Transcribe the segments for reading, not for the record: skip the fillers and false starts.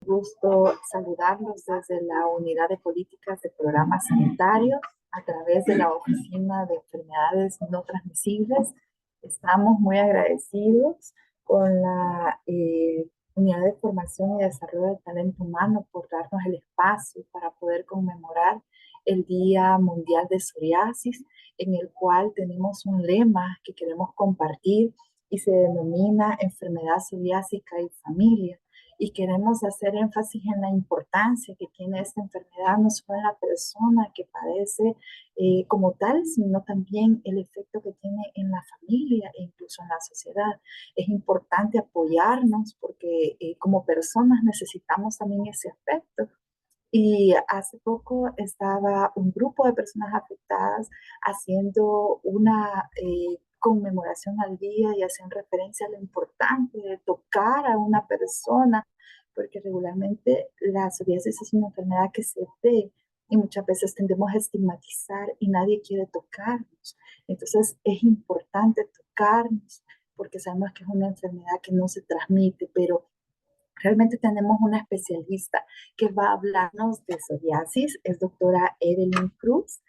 gusto saludarlos desde la Unidad de Políticas de Programas Sanitarios a través de la Oficina de Enfermedades No Transmisibles. Estamos muy agradecidos con la Unidad de Formación y Desarrollo del Talento Humano por darnos el espacio para poder conmemorar el Día Mundial de Psoriasis, en el cual tenemos un lema que queremos compartir y se denomina enfermedad psoriásica y familia. Y queremos hacer énfasis en la importancia que tiene esta enfermedad, no solo en la persona que padece como tal, sino también el efecto que tiene en la familia e incluso en la sociedad. Es importante apoyarnos porque como personas necesitamos también ese aspecto. Y hace poco estaba un grupo de personas afectadas haciendo una conmemoración al día y hacían referencia a lo importante de tocar a una persona, porque regularmente la psoriasis es una enfermedad que se ve y muchas veces tendemos a estigmatizar y nadie quiere tocarnos. Entonces es importante tocarnos porque sabemos que es una enfermedad que no se transmite, pero realmente tenemos una especialista que va a hablarnos de psoriasis, es doctora Evelyn Cruz.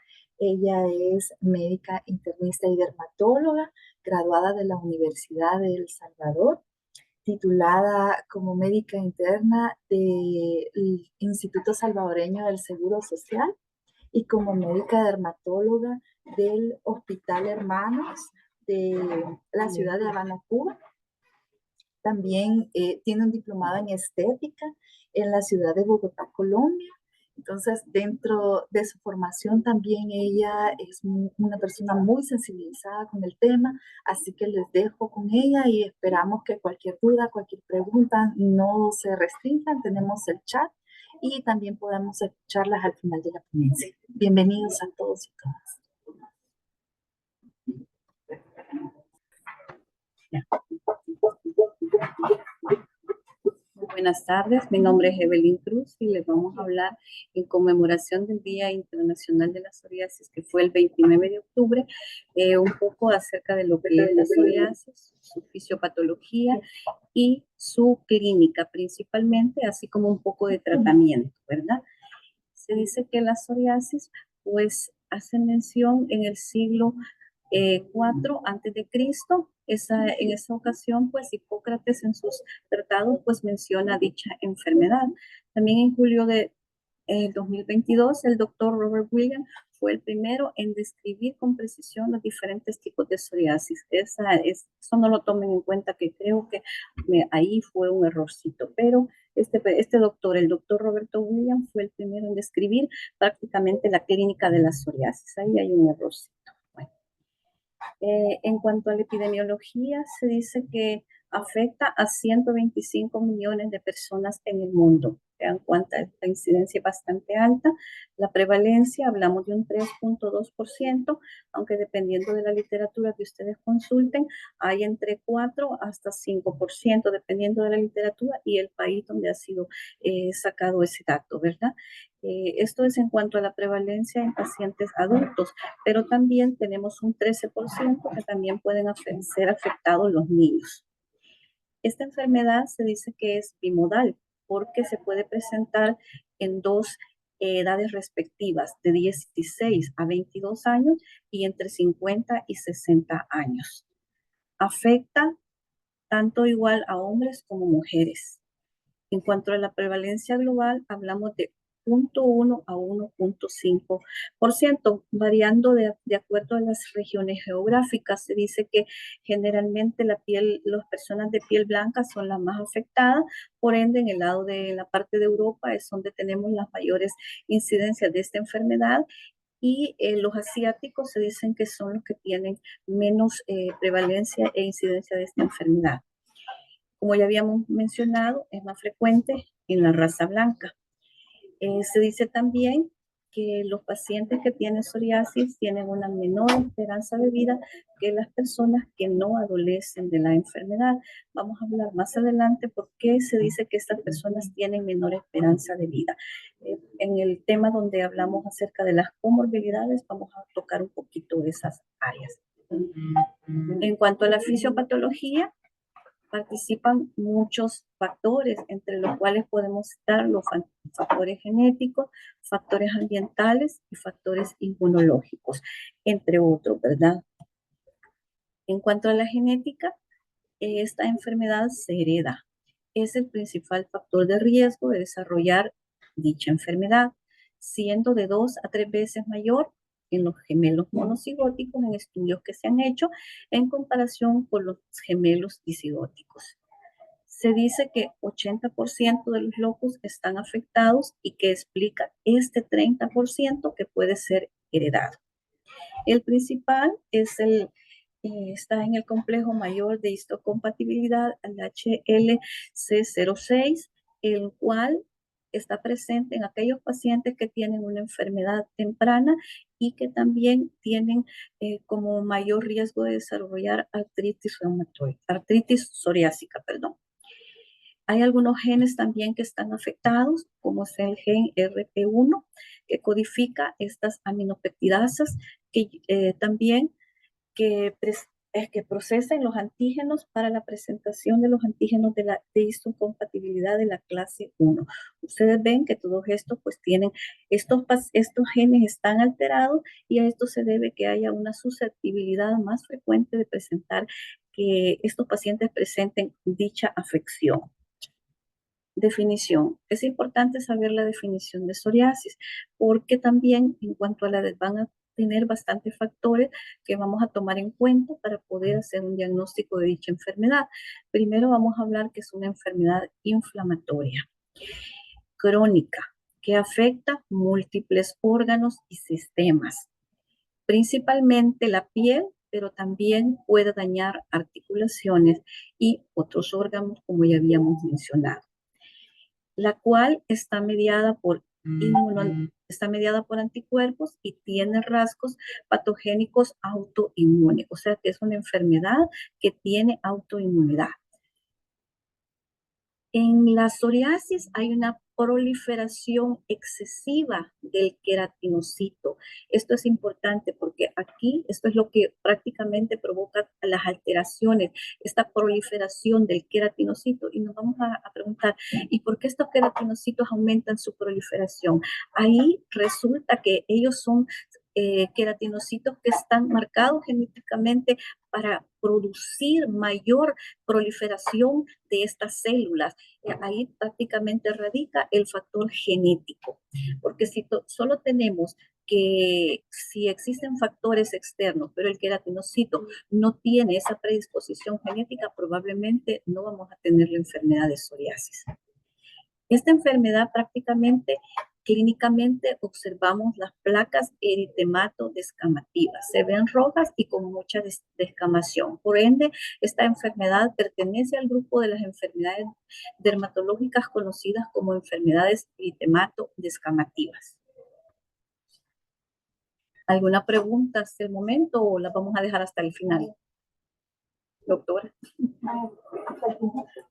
Ella es médica internista y dermatóloga, graduada de la Universidad de El Salvador, titulada como médica interna del Instituto Salvadoreño del Seguro Social y como médica dermatóloga del Hospital Hermanos de la ciudad de Habana, Cuba. También tiene un diplomado en estética en la ciudad de Bogotá, Colombia. Entonces, dentro de su formación también ella es una persona muy sensibilizada con el tema, así que les dejo con ella y esperamos que cualquier duda, cualquier pregunta no se restrinjan. Tenemos el chat y también podemos escucharlas al final de la ponencia. Bienvenidos a todos y todas. Buenas tardes, mi nombre es Evelyn Cruz y les vamos a hablar en conmemoración del Día Internacional de la Psoriasis, que fue el 29 de octubre, un poco acerca de lo que es la psoriasis, su fisiopatología y su clínica principalmente, así como un poco de tratamiento, ¿verdad? Se dice que la psoriasis, pues, hace mención en el siglo 4 antes de Cristo. En esa ocasión, pues Hipócrates en sus tratados, pues menciona dicha enfermedad. También en julio de 2022, el doctor Robert Williams fue el primero en describir con precisión los diferentes tipos de psoriasis. Eso no lo tomen en cuenta, que creo que ahí fue un errorcito, pero este doctor, el doctor Roberto Williams, fue el primero en describir prácticamente la clínica de la psoriasis. Ahí hay un errorcito. En cuanto a la epidemiología, se dice que afecta a 125 millones de personas en el mundo. Vean cuánta, la incidencia es bastante alta. La prevalencia, hablamos de un 3.2%, aunque dependiendo de la literatura que ustedes consulten, hay entre 4 hasta 5%, dependiendo de la literatura y el país donde ha sido sacado ese dato, ¿verdad? Esto es en cuanto a la prevalencia en pacientes adultos, pero también tenemos un 13% que también pueden ser afectados los niños. Esta enfermedad se dice que es bimodal porque se puede presentar en dos edades respectivas, de 16 a 22 años y entre 50 y 60 años. Afecta tanto igual a hombres como mujeres. En cuanto a la prevalencia global, hablamos de 0.1 a 1.5%, variando de acuerdo a las regiones geográficas. Se dice que generalmente las personas de piel blanca son las más afectadas, por ende en el lado de la parte de Europa es donde tenemos las mayores incidencias de esta enfermedad, y los asiáticos se dicen que son los que tienen menos prevalencia e incidencia de esta enfermedad. Como ya habíamos mencionado, es más frecuente en la raza blanca. Se dice también que los pacientes que tienen psoriasis tienen una menor esperanza de vida que las personas que no adolecen de la enfermedad. Vamos a hablar más adelante por qué se dice que estas personas tienen menor esperanza de vida. En el tema donde hablamos acerca de las comorbilidades, vamos a tocar un poquito de esas áreas. En cuanto a la fisiopatología, participan muchos factores, entre los cuales podemos citar los factores genéticos, factores ambientales y factores inmunológicos, entre otros, ¿verdad? En cuanto a la genética, esta enfermedad se hereda. Es el principal factor de riesgo de desarrollar dicha enfermedad, siendo de 2 a 3 veces mayor en los gemelos monocigóticos en estudios que se han hecho en comparación con los gemelos disigóticos. Se dice que 80% de los locus están afectados y que explica este 30% que puede ser heredado. El principal está en el complejo mayor de histocompatibilidad, el HLC06, el cual está presente en aquellos pacientes que tienen una enfermedad temprana y que también tienen como mayor riesgo de desarrollar artritis reumatoide, artritis psoriásica, perdón. Hay algunos genes también que están afectados, como es el gen RP1, que codifica estas aminopeptidasas, que también que procesen los antígenos para la presentación de los antígenos de histocompatibilidad de la clase 1. Ustedes ven que todos estos pues tienen, estos genes están alterados y a esto se debe que haya una susceptibilidad más frecuente de presentar que estos pacientes presenten dicha afección. Definición. Es importante saber la definición de psoriasis porque también en cuanto a la edad van a tener bastantes factores que vamos a tomar en cuenta para poder hacer un diagnóstico de dicha enfermedad. Primero vamos a hablar que es una enfermedad inflamatoria, crónica, que afecta múltiples órganos y sistemas, principalmente la piel, pero también puede dañar articulaciones y otros órganos como ya habíamos mencionado, la cual está mediada por anticuerpos y tiene rasgos patogénicos autoinmunes, o sea que es una enfermedad que tiene autoinmunidad. En la psoriasis hay una proliferación excesiva del queratinocito. Esto es importante porque aquí esto es lo que prácticamente provoca las alteraciones, esta proliferación del queratinocito. Y nos vamos a preguntar, ¿y por qué estos queratinocitos aumentan su proliferación? Ahí resulta que ellos son queratinocitos que están marcados genéticamente para producir mayor proliferación de estas células. Ahí prácticamente radica el factor genético, porque si solo tenemos que si existen factores externos, pero el queratinocito no tiene esa predisposición genética, probablemente no vamos a tener la enfermedad de psoriasis. Esta enfermedad prácticamente clínicamente observamos las placas eritemato-descamativas. Se ven rojas y con mucha descamación. Por ende, esta enfermedad pertenece al grupo de las enfermedades dermatológicas conocidas como enfermedades eritemato-descamativas. ¿Alguna pregunta hasta el momento o la vamos a dejar hasta el final? Doctora.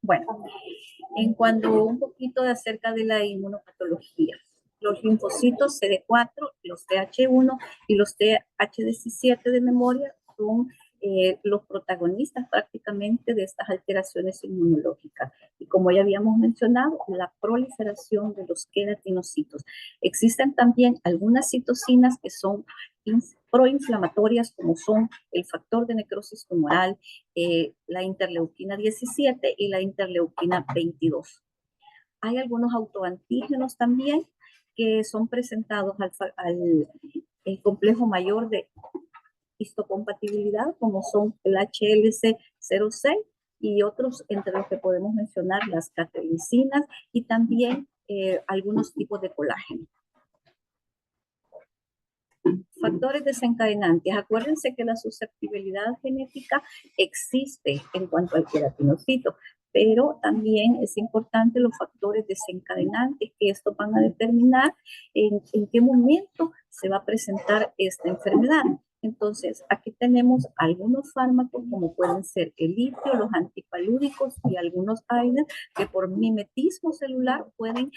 Bueno, en cuanto un poquito acerca de la inmunopatología. Los linfocitos CD4, los TH1 y los TH17 de memoria son los protagonistas prácticamente de estas alteraciones inmunológicas. Y como ya habíamos mencionado, la proliferación de los queratinocitos. Existen también algunas citocinas que son proinflamatorias, como son el factor de necrosis tumoral, la interleuquina 17 y la interleuquina 22. Hay algunos autoantígenos también que son presentados al complejo mayor de histocompatibilidad, como son el HLC06 y otros entre los que podemos mencionar las cateolicinas y también algunos tipos de colágeno. Factores desencadenantes. Acuérdense que la susceptibilidad genética existe en cuanto al queratinocito, pero también es importante los factores desencadenantes, que estos van a determinar en qué momento se va a presentar esta enfermedad. Entonces, aquí tenemos algunos fármacos como pueden ser el litio, los antipalúdicos y algunos AINES que por mimetismo celular pueden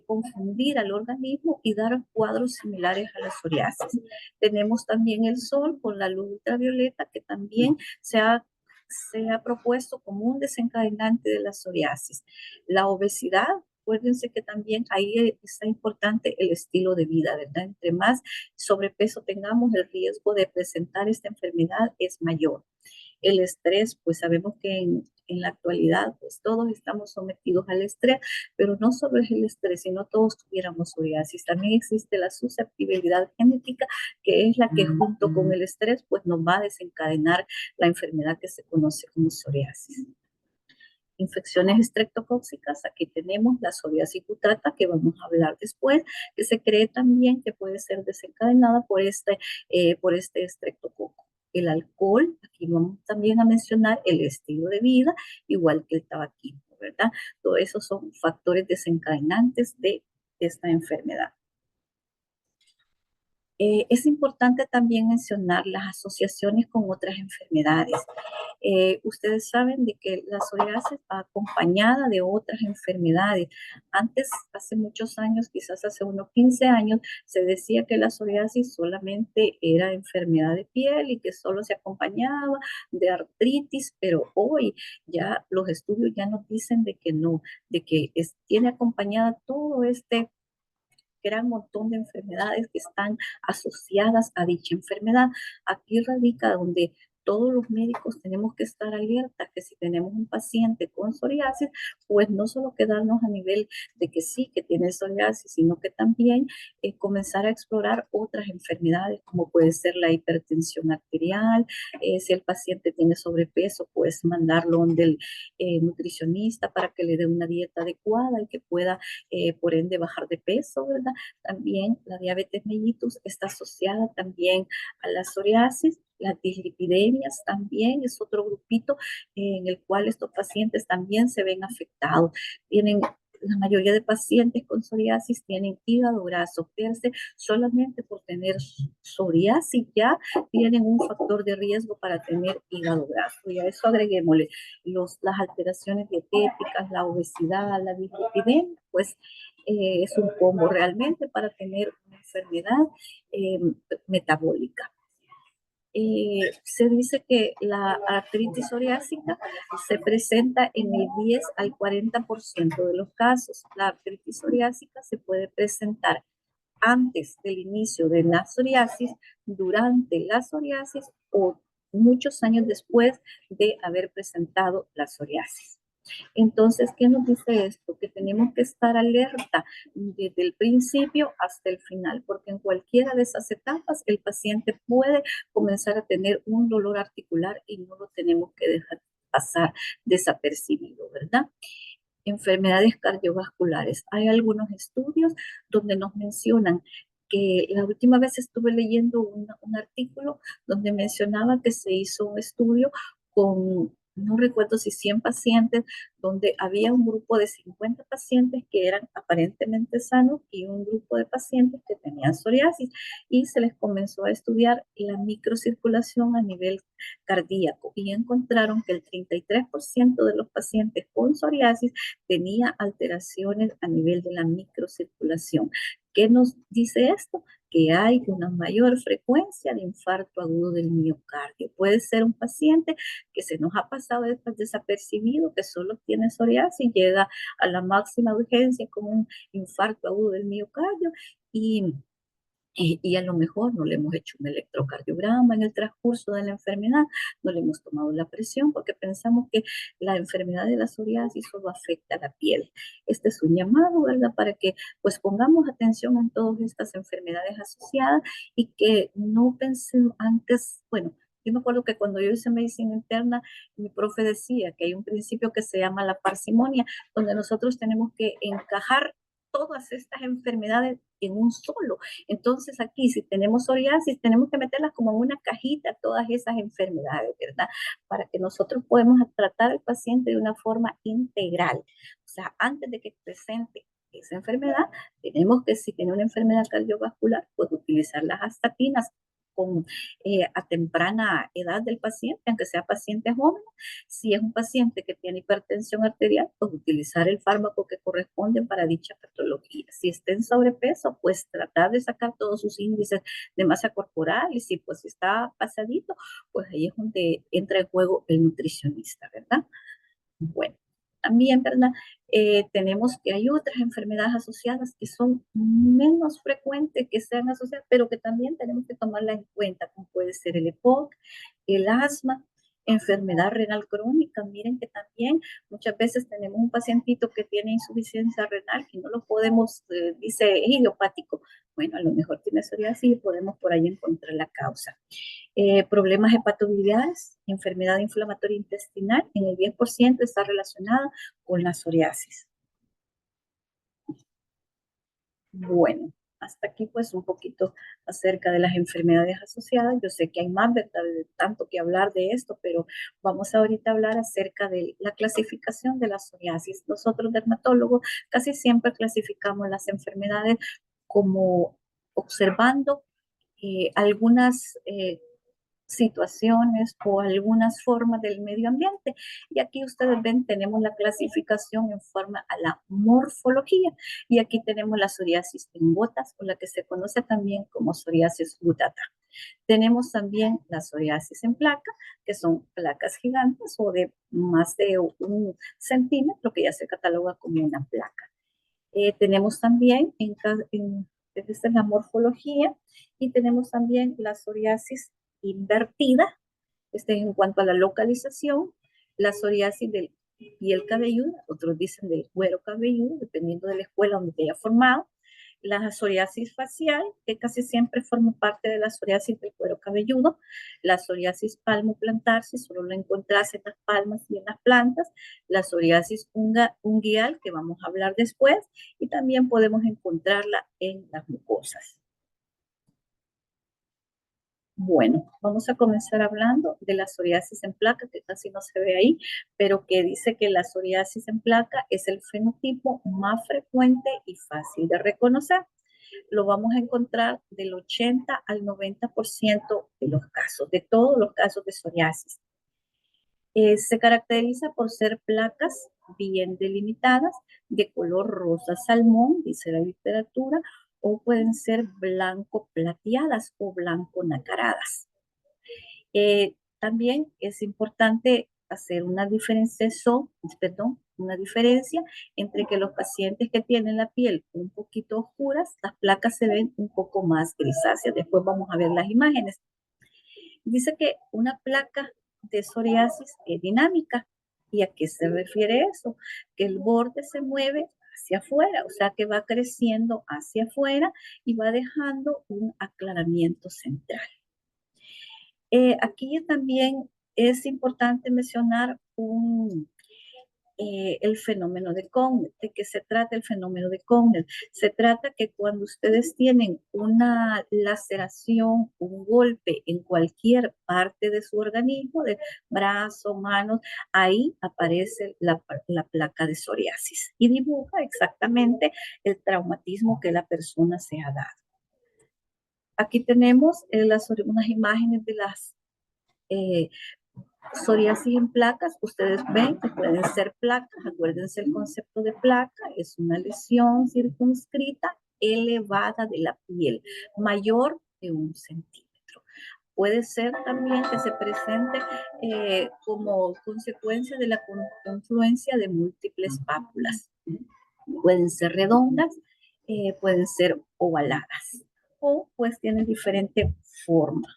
confundir al organismo y dar cuadros similares a la psoriasis. Tenemos también el sol con la luz ultravioleta que también se ha se ha propuesto como un desencadenante de la psoriasis. La obesidad, acuérdense que también ahí está importante el estilo de vida, ¿verdad? Entre más sobrepeso tengamos, el riesgo de presentar esta enfermedad es mayor. El estrés, pues sabemos que en la actualidad, pues todos estamos sometidos al estrés, pero no solo es el estrés, sino todos tuviéramos psoriasis. También existe la susceptibilidad genética, que es la que junto con el estrés, pues nos va a desencadenar la enfermedad que se conoce como psoriasis. Infecciones estreptocóxicas, aquí tenemos la psoriasis cutárea, que vamos a hablar después, que se cree también que puede ser desencadenada por este estreptococo. El alcohol, aquí vamos también a mencionar el estilo de vida, igual que el tabaquismo, ¿verdad? Todos esos son factores desencadenantes de esta enfermedad. Es importante también mencionar las asociaciones con otras enfermedades. Ustedes saben de que la psoriasis va acompañada de otras enfermedades. Antes, hace muchos años, quizás hace unos 15 años, se decía que la psoriasis solamente era enfermedad de piel y que solo se acompañaba de artritis, pero hoy ya los estudios ya nos dicen de que no, de que tiene acompañada todo este gran montón de enfermedades que están asociadas a dicha enfermedad. Aquí radica donde todos los médicos tenemos que estar alerta que si tenemos un paciente con psoriasis, pues no solo quedarnos a nivel de que sí, que tiene psoriasis, sino que también comenzar a explorar otras enfermedades, como puede ser la hipertensión arterial. Si el paciente tiene sobrepeso, pues mandarlo donde el nutricionista para que le dé una dieta adecuada y que pueda, por ende, bajar de peso, ¿verdad? También la diabetes mellitus está asociada también a la psoriasis. Las dislipidemias también es otro grupito en el cual estos pacientes también se ven afectados. La mayoría de pacientes con psoriasis tienen hígado graso, perse solamente por tener psoriasis ya tienen un factor de riesgo para tener hígado graso. Y a eso agreguémosle las alteraciones dietéticas, la obesidad, la dislipidemia, pues es un combo realmente para tener una enfermedad eh, metabólica. Se dice que la artritis psoriásica se presenta en el 10 al 40% de los casos. La artritis psoriásica se puede presentar antes del inicio de la psoriasis, durante la psoriasis o muchos años después de haber presentado la psoriasis. Entonces, ¿qué nos dice esto? Que tenemos que estar alerta desde el principio hasta el final, porque en cualquiera de esas etapas el paciente puede comenzar a tener un dolor articular y no lo tenemos que dejar pasar desapercibido, ¿verdad? Enfermedades cardiovasculares. Hay algunos estudios donde nos mencionan que la última vez estuve leyendo un artículo donde mencionaba que se hizo un estudio con, no recuerdo si 100 pacientes, donde había un grupo de 50 pacientes que eran aparentemente sanos y un grupo de pacientes que tenían psoriasis y se les comenzó a estudiar la microcirculación a nivel cardíaco y encontraron que el 33% de los pacientes con psoriasis tenía alteraciones a nivel de la microcirculación. ¿Qué nos dice esto? Que hay una mayor frecuencia de infarto agudo del miocardio. Puede ser un paciente que se nos ha pasado desapercibido, que solo tiene psoriasis, y llega a la máxima urgencia con un infarto agudo del miocardio y a lo mejor no le hemos hecho un electrocardiograma en el transcurso de la enfermedad, no le hemos tomado la presión porque pensamos que la enfermedad de la psoriasis solo afecta a la piel. Este es un llamado, ¿verdad? Para que pues pongamos atención en todas estas enfermedades asociadas y que no pensemos antes, bueno, yo me acuerdo que cuando yo hice medicina interna, mi profe decía que hay un principio que se llama la parsimonia, donde nosotros tenemos que encajar todas estas enfermedades en un solo. Entonces aquí, si tenemos psoriasis, tenemos que meterlas como en una cajita todas esas enfermedades, ¿verdad? Para que nosotros podamos tratar al paciente de una forma integral. O sea, antes de que presente esa enfermedad, tenemos que, si tiene una enfermedad cardiovascular, pues utilizar las astatinas a temprana edad del paciente, aunque sea paciente joven. Si es un paciente que tiene hipertensión arterial, pues utilizar el fármaco que corresponde para dicha patología. Si está en sobrepeso, pues tratar de sacar todos sus índices de masa corporal, y si pues está pasadito, pues ahí es donde entra en juego el nutricionista, ¿verdad? Bueno, también, ¿verdad? Tenemos que hay otras enfermedades asociadas que son menos frecuentes que sean asociadas, pero que también tenemos que tomarlas en cuenta, como puede ser el EPOC, el asma, enfermedad renal crónica. Miren que también muchas veces tenemos un pacientito que tiene insuficiencia renal y no lo podemos, dice, es idiopático. Bueno, a lo mejor tiene psoriasis y podemos por ahí encontrar la causa. Problemas hepatobiliares, enfermedad inflamatoria intestinal, en el 10% está relacionada con la psoriasis. Bueno, hasta aquí pues un poquito acerca de las enfermedades asociadas. Yo sé que hay más, ¿verdad? De tanto que hablar de esto, pero vamos ahorita a hablar acerca de la clasificación de la psoriasis. Nosotros dermatólogos casi siempre clasificamos las enfermedades como observando algunas situaciones o algunas formas del medio ambiente. Y aquí ustedes ven, tenemos la clasificación en forma a la morfología. Y aquí tenemos la psoriasis en gotas, o la que se conoce también como psoriasis gutata. Tenemos también la psoriasis en placa, que son placas gigantes o de más de 1 centímetro, que ya se cataloga como una placa. Tenemos también esta es la morfología, y tenemos también la psoriasis invertida. Este es en cuanto a la localización, la psoriasis del piel cabelluda, otros dicen del cuero cabelludo, dependiendo de la escuela donde se haya formado. La psoriasis facial, que casi siempre forma parte de la psoriasis del cuero cabelludo. La psoriasis palmoplantar, si solo la encontrás en las palmas y en las plantas. La psoriasis unguial, que vamos a hablar después, y también podemos encontrarla en las mucosas. Bueno, vamos a comenzar hablando de la psoriasis en placa, que casi no se ve ahí, pero que dice que la psoriasis en placa es el fenotipo más frecuente y fácil de reconocer. Lo vamos a encontrar del 80 al 90% de los casos, de todos los casos de psoriasis. Se caracteriza por ser placas bien delimitadas, de color rosa salmón, dice la literatura, o pueden ser blanco plateadas o blanco nacaradas. También es importante hacer una diferencia entre que los pacientes que tienen la piel un poquito oscuras, las placas se ven un poco más grisáceas. Después vamos a ver las imágenes. Dice que una placa de psoriasis es dinámica. ¿Y a qué se refiere eso? Que el borde se mueve hacia afuera, o sea que va creciendo hacia afuera y va dejando un aclaramiento central. Aquí también es importante mencionar el fenómeno de Cornell. ¿De qué se trata el fenómeno de Cornell? Se trata que cuando ustedes tienen una laceración, un golpe en cualquier parte de su organismo, de brazo, manos, ahí aparece la placa de psoriasis y dibuja exactamente el traumatismo que la persona se ha dado. Aquí tenemos unas imágenes de las psoriasis en placas. Ustedes ven que pueden ser placas. Acuérdense el concepto de placa. Es una lesión circunscrita elevada de la piel, mayor de 1 centímetro. Puede ser también que se presente como consecuencia de la confluencia de múltiples pápulas. Pueden ser redondas, pueden ser ovaladas, o pues tienen diferente forma.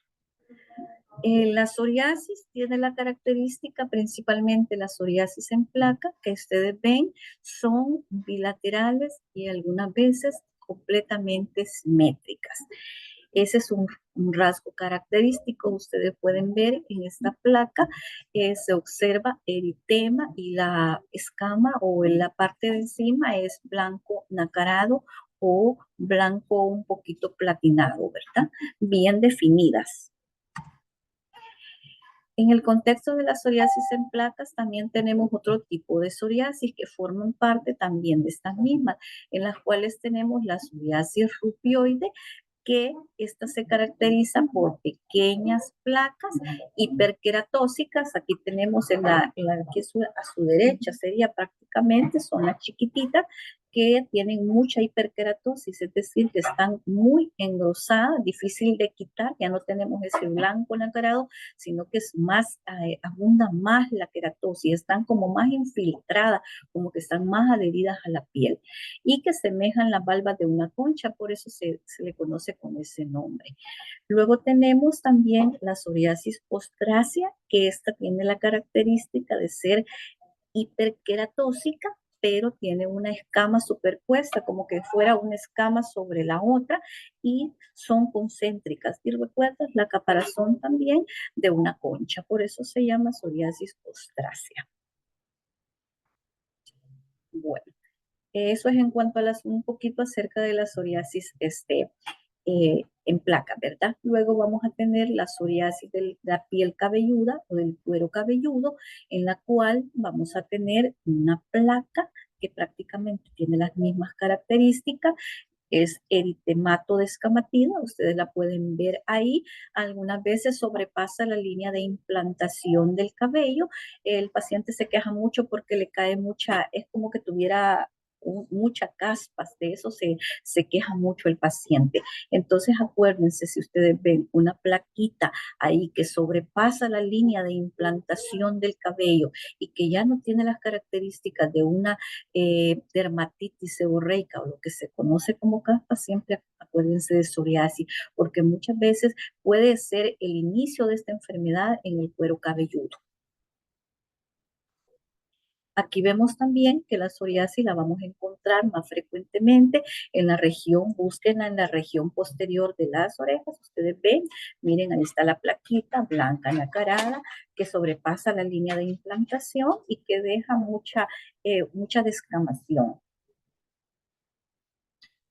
La psoriasis tiene la característica, principalmente la psoriasis en placa, que ustedes ven, son bilaterales y algunas veces completamente simétricas. Ese es un rasgo característico. Ustedes pueden ver en esta placa, se observa eritema, y la escama o en la parte de encima es blanco nacarado o blanco un poquito platinado, ¿verdad? Bien definidas. En el contexto de la psoriasis en placas también tenemos otro tipo de psoriasis que forman parte también de estas mismas, en las cuales tenemos la psoriasis rubioide, que esta se caracteriza por pequeñas placas hiperqueratóxicas. Aquí tenemos que a su derecha sería prácticamente, son las chiquititas que tienen mucha hiperqueratosis, es decir, que están muy engrosadas, difícil de quitar, ya no tenemos ese blanco nacarado, sino que es más, abunda más la queratosis, están como más infiltradas, como que están más adheridas a la piel y que semejan las valvas de una concha, por eso se le conoce con ese nombre. Luego tenemos también la psoriasis ostrácea, que esta tiene la característica de ser hiperqueratóxica, pero tiene una escama superpuesta, como que fuera una escama sobre la otra, y son concéntricas. Y recuerdas la caparazón también de una concha, por eso se llama psoriasis ostrácea. Bueno, eso es en cuanto a un poquito acerca de la psoriasis en placa, ¿verdad? Luego vamos a tener la psoriasis de la piel cabelluda o del cuero cabelludo, en la cual vamos a tener una placa que prácticamente tiene las mismas características. Es eritemato descamatida, ustedes la pueden ver ahí, algunas veces sobrepasa la línea de implantación del cabello, el paciente se queja mucho porque le cae mucha, es como que tuviera muchas caspas, de eso se queja mucho el paciente. Entonces acuérdense, si ustedes ven una plaquita ahí que sobrepasa la línea de implantación del cabello y que ya no tiene las características de una dermatitis seborreica o lo que se conoce como caspa, siempre acuérdense de psoriasis, porque muchas veces puede ser el inicio de esta enfermedad en el cuero cabelludo. Aquí vemos también que la psoriasis la vamos a encontrar más frecuentemente en la región, búsquenla en la región posterior de las orejas. Ustedes ven, miren, ahí está la plaquita blanca nacarada que sobrepasa la línea de implantación y que deja mucha descamación.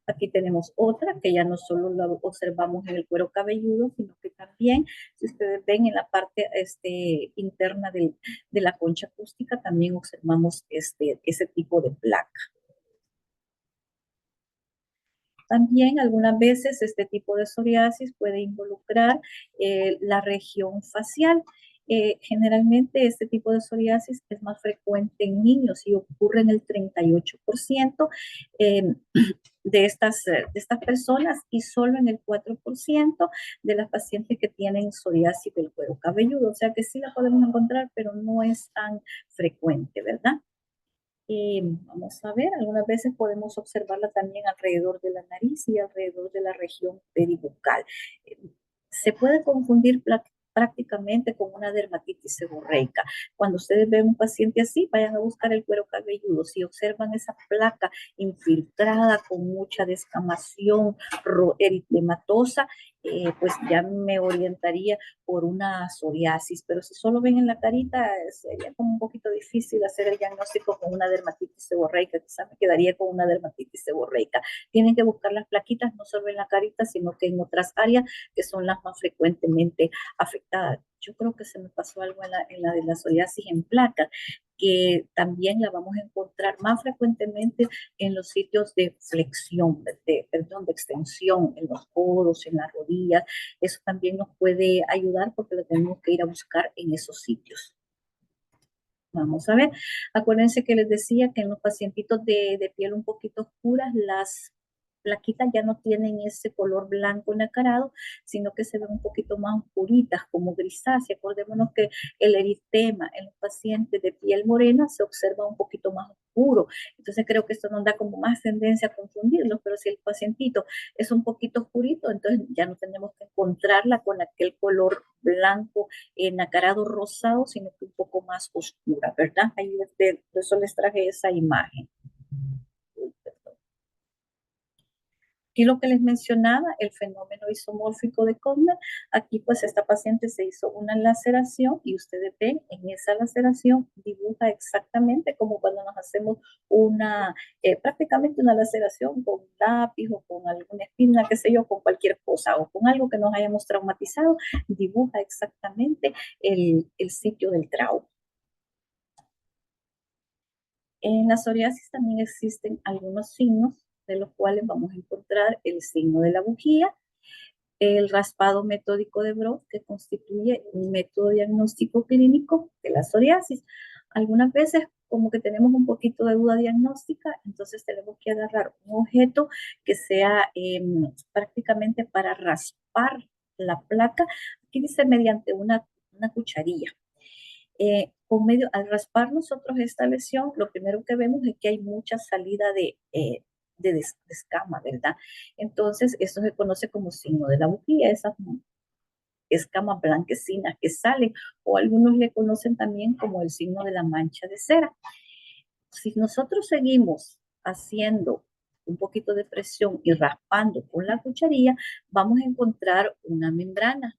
Aquí tenemos otra que ya no solo la observamos en el cuero cabelludo, sino que también, si ustedes ven en la parte interna de la concha acústica, también observamos ese tipo de placa. También algunas veces este tipo de psoriasis puede involucrar la región facial. Generalmente este tipo de psoriasis es más frecuente en niños y ocurre en el 38% de estas personas y solo en el 4% de las pacientes que tienen psoriasis del cuero cabelludo. O sea que sí la podemos encontrar, pero no es tan frecuente, ¿verdad? Vamos a ver, algunas veces podemos observarla también alrededor de la nariz y alrededor de la región peribucal. Eh, Se puede confundir prácticamente con una dermatitis seborreica. Cuando ustedes ven un paciente así, vayan a buscar el cuero cabelludo. Si observan esa placa infiltrada con mucha descamación eritematosa, pues ya me orientaría por una psoriasis, pero si solo ven en la carita, sería como un poquito difícil hacer el diagnóstico con una dermatitis seborreica, quizás me quedaría con una dermatitis seborreica. Tienen que buscar las plaquitas no solo en la carita, sino que en otras áreas que son las más frecuentemente afectadas. Yo creo que se me pasó algo en la de la psoriasis en placa, que también la vamos a encontrar más frecuentemente en los sitios de flexión, perdón, de extensión, en los codos, en las rodillas. Eso también nos puede ayudar porque lo tenemos que ir a buscar en esos sitios. Vamos a ver, acuérdense que les decía que en los pacientitos de piel un poquito oscura, las plaquitas ya no tienen ese color blanco nacarado, sino que se ven un poquito más oscuritas, como grisácea. Acordémonos que el eritema en los pacientes de piel morena se observa un poquito más oscuro. Entonces creo que esto nos da como más tendencia a confundirlos, pero si el pacientito es un poquito oscurito, entonces ya no tenemos que encontrarla con aquel color blanco nacarado rosado, sino que un poco más oscura, ¿verdad? Ahí por eso les traje esa imagen. Aquí lo que les mencionaba, el fenómeno isomórfico de Kochner, aquí pues esta paciente se hizo una laceración y ustedes ven en esa laceración dibuja exactamente como cuando nos hacemos prácticamente una laceración con un lápiz o con alguna espina, qué sé yo, con cualquier cosa o con algo que nos hayamos traumatizado, dibuja exactamente el sitio del trauma. En la psoriasis también existen algunos signos de los cuales vamos a encontrar el signo de la bujía, el raspado metódico de Brock, que constituye un método diagnóstico clínico de la psoriasis. Algunas veces como que tenemos un poquito de duda diagnóstica, entonces tenemos que agarrar un objeto que sea prácticamente para raspar la placa. Aquí dice mediante una cucharilla. Al raspar nosotros esta lesión, lo primero que vemos es que hay mucha salida de escama, ¿verdad? Entonces, esto se conoce como signo de la bujía, esas escamas blanquecinas que salen, o algunos le conocen también como el signo de la mancha de cera. Si nosotros seguimos haciendo un poquito de presión y raspando con la cucharilla, vamos a encontrar una membrana,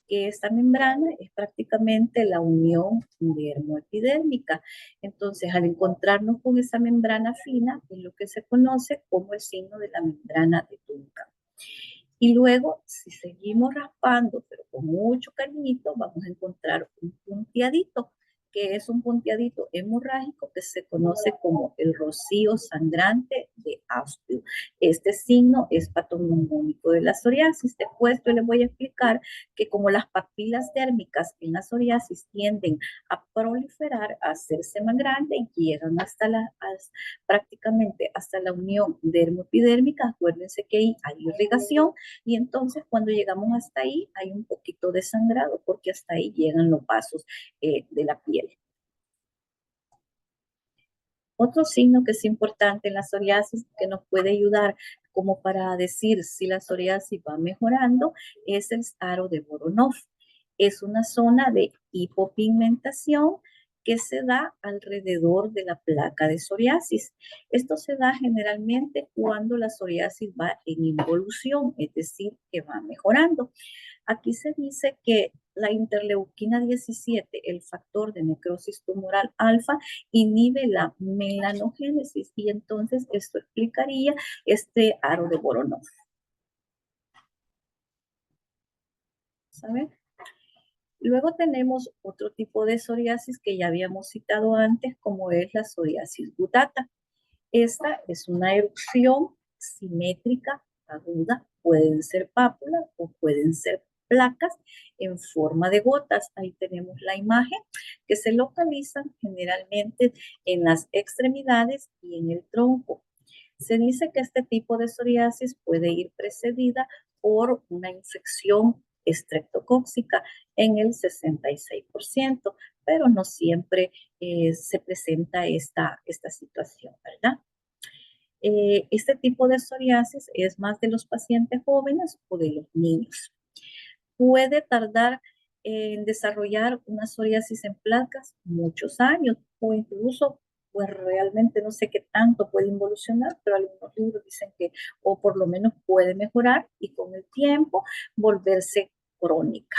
que esta membrana es prácticamente la unión dermoepidérmica. Entonces, al encontrarnos con esa membrana fina, es lo que se conoce como el signo de la membrana de Duncan. Y luego, si seguimos raspando, pero con mucho cariñito, vamos a encontrar un punteadito, que es un punteadito hemorrágico que se conoce como el rocío sangrante de Austria. Este signo es patognomónico de la psoriasis. Después yo les voy a explicar que como las papilas dérmicas en la psoriasis tienden a proliferar, a hacerse más grandes y llegan prácticamente hasta la unión dermoepidérmica, acuérdense que ahí hay irrigación, y entonces cuando llegamos hasta ahí hay un poquito de sangrado porque hasta ahí llegan los vasos de la piel. Otro signo que es importante en la psoriasis que nos puede ayudar como para decir si la psoriasis va mejorando es el aro de Voronov. Es una zona de hipopigmentación que se da alrededor de la placa de psoriasis. Esto se da generalmente cuando la psoriasis va en involución, es decir, que va mejorando. Aquí se dice que la interleuquina 17, el factor de necrosis tumoral alfa, inhibe la melanogénesis y entonces esto explicaría este aro de Voronov. ¿Saben? Luego tenemos otro tipo de psoriasis que ya habíamos citado antes, como es la psoriasis gutata. Esta es una erupción simétrica, aguda, pueden ser pápulas o pueden ser placas en forma de gotas. Ahí tenemos la imagen que se localizan generalmente en las extremidades y en el tronco. Se dice que este tipo de psoriasis puede ir precedida por una infección estreptocóxica en el 66%, pero no siempre se presenta esta situación, ¿verdad? Este tipo de psoriasis es más de los pacientes jóvenes o de los niños. Puede tardar en desarrollar una psoriasis en placas muchos años o incluso, pues realmente no sé qué tanto puede involucionar, pero algunos libros dicen que o por lo menos puede mejorar y con el tiempo volverse crónica.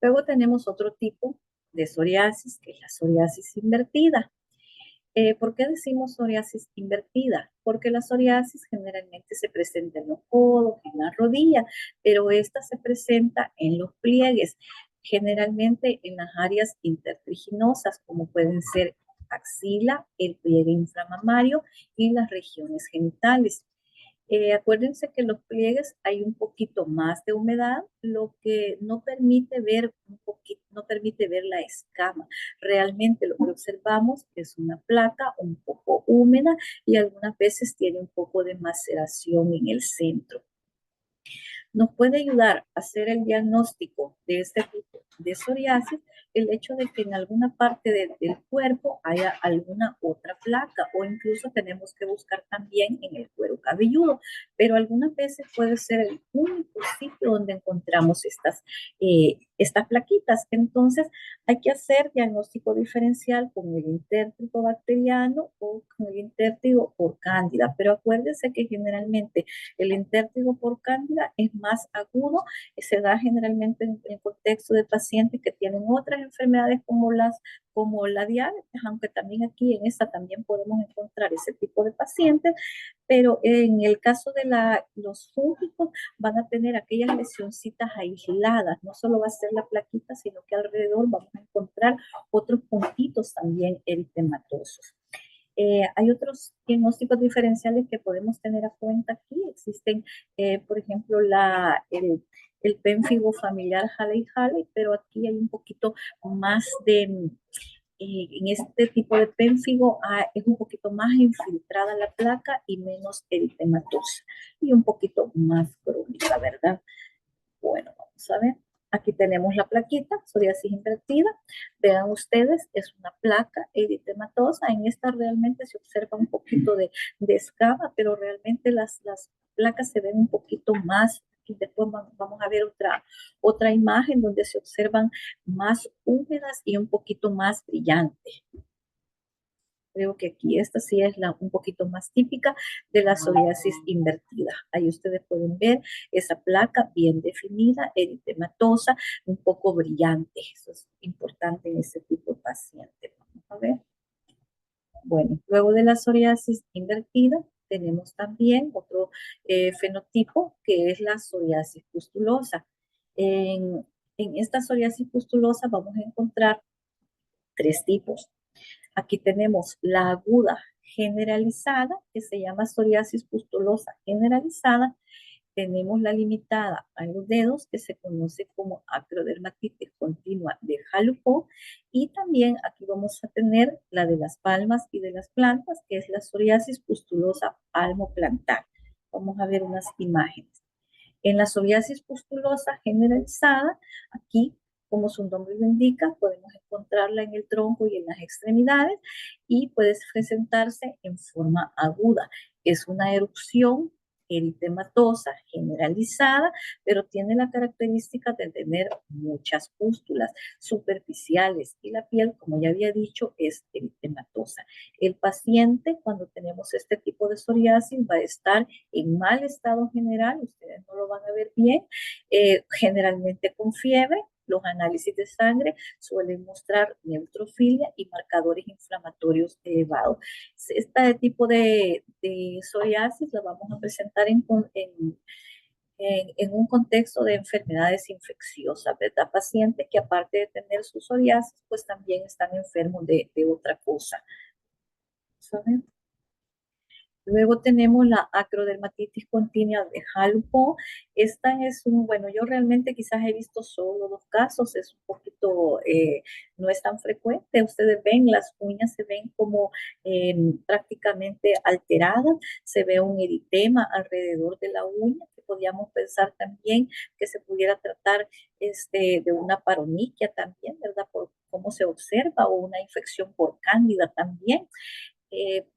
Luego tenemos otro tipo de psoriasis, que es la psoriasis invertida. ¿Por qué decimos psoriasis invertida? Porque la psoriasis generalmente se presenta en los codos, en la rodilla, pero esta se presenta en los pliegues, generalmente en las áreas intertriginosas, como pueden ser axila, el pliegue inflamamario y las regiones genitales. Acuérdense que en los pliegues hay un poquito más de humedad, lo que no permite ver no permite ver la escama. Realmente lo que observamos es una placa un poco húmeda y algunas veces tiene un poco de maceración en el centro. Nos puede ayudar a hacer el diagnóstico de este tipo de psoriasis el hecho de que en alguna parte del cuerpo haya alguna otra placa o incluso tenemos que buscar también en el cuero cabelludo, pero algunas veces puede ser el único sitio donde encontramos estas plaquitas. Entonces hay que hacer diagnóstico diferencial con el intértrigo bacteriano o con el intértrigo por cándida, pero acuérdense que generalmente el intértrigo por cándida es más agudo y se da generalmente en el contexto de pacientes que tienen otras enfermedades como la diabetes, aunque también aquí en esta también podemos encontrar ese tipo de pacientes, pero en el caso de los fúngicos van a tener aquellas lesioncitas aisladas, no solo va a ser la plaquita, sino que alrededor vamos a encontrar otros puntitos también eritematosos. Hay otros diagnósticos diferenciales que podemos tener a cuenta aquí. Existen, por ejemplo, el pénfigo familiar Halley-Halley, pero aquí hay un poquito más en este tipo de pénfigo es un poquito más infiltrada la placa y menos eritematosa y un poquito más crónica, ¿verdad? Bueno, vamos a ver. Aquí tenemos la plaquita, psoriasis invertida. Vean ustedes, es una placa eritematosa. En esta realmente se observa un poquito de escama, pero realmente las placas se ven un poquito más. Y después vamos a ver otra imagen donde se observan más húmedas y un poquito más brillantes. Creo que aquí esta sí es un poquito más típica de la psoriasis invertida. Ahí ustedes pueden ver esa placa bien definida, eritematosa, un poco brillante. Eso es importante en este tipo de paciente. Vamos a ver. Bueno, luego de la psoriasis invertida, tenemos también otro fenotipo que es la psoriasis pustulosa. En esta psoriasis pustulosa vamos a encontrar tres tipos. Aquí tenemos la aguda generalizada, que se llama psoriasis pustulosa generalizada. Tenemos la limitada a los dedos, que se conoce como acrodermatitis continua de Halley-Halley. Y también aquí vamos a tener la de las palmas y de las plantas, que es la psoriasis pustulosa palmoplantar. Vamos a ver unas imágenes. En la psoriasis pustulosa generalizada, aquí, como su nombre lo indica, podemos encontrarla en el tronco y en las extremidades y puede presentarse en forma aguda. Es una erupción eritematosa generalizada, pero tiene la característica de tener muchas pústulas superficiales y la piel, como ya había dicho, es eritematosa. El paciente, cuando tenemos este tipo de psoriasis, va a estar en mal estado general, ustedes no lo van a ver bien, generalmente con fiebre. Los análisis de sangre suelen mostrar neutrofilia y marcadores inflamatorios elevados. Este tipo de psoriasis la vamos a presentar en un contexto de enfermedades infecciosas, ¿verdad? Pacientes que aparte de tener su psoriasis, pues también están enfermos de otra cosa. ¿Saben? Luego tenemos la acrodermatitis continua de Halley-Halley. Esta es bueno, yo realmente quizás he visto solo 2 casos, es un poquito, no es tan frecuente. Ustedes ven, las uñas se ven como prácticamente alteradas, se ve un eritema alrededor de la uña, que podríamos pensar también que se pudiera tratar de una paroniquia también, ¿verdad? Por cómo se observa, o una infección por cándida también,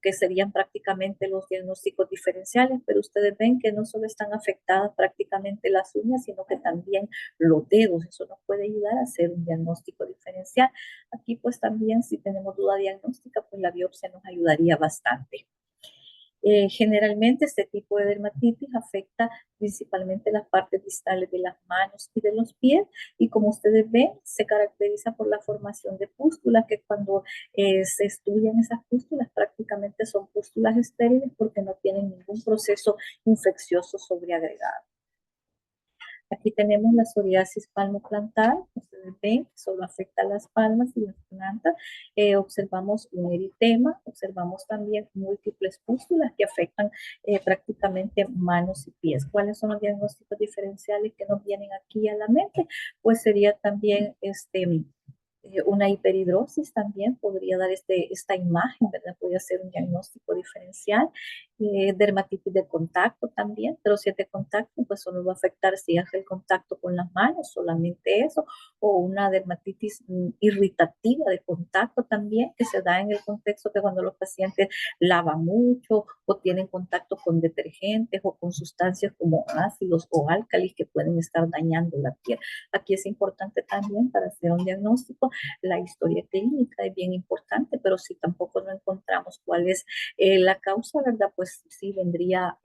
que serían prácticamente los diagnósticos diferenciales, pero ustedes ven que no solo están afectadas prácticamente las uñas, sino que también los dedos. Eso nos puede ayudar a hacer un diagnóstico diferencial. Aquí pues también, si tenemos duda diagnóstica, pues la biopsia nos ayudaría bastante. Generalmente este tipo de dermatitis afecta principalmente las partes distales de las manos y de los pies, y como ustedes ven se caracteriza por la formación de pústulas, que cuando se estudian esas pústulas prácticamente son pústulas estériles porque no tienen ningún proceso infeccioso sobreagregado. Aquí tenemos la psoriasis palmoplantar. Ustedes ven, solo afecta las palmas y las plantas. Observamos un eritema, observamos también múltiples pústulas que afectan prácticamente manos y pies. ¿Cuáles son los diagnósticos diferenciales que nos vienen aquí a la mente? Pues sería también una hiperhidrosis también podría dar esta imagen, ¿verdad? Podría ser un diagnóstico diferencial. Dermatitis de contacto también, pero si es de contacto, pues solo va a afectar si hace el contacto con las manos, solamente eso, o una dermatitis irritativa de contacto también, que se da en el contexto de cuando los pacientes lavan mucho o tienen contacto con detergentes o con sustancias como ácidos o álcalis que pueden estar dañando la piel. Aquí es importante también, para hacer un diagnóstico, la historia clínica es bien importante, pero si tampoco no encontramos cuál es la causa, ¿verdad? Pues sí vendría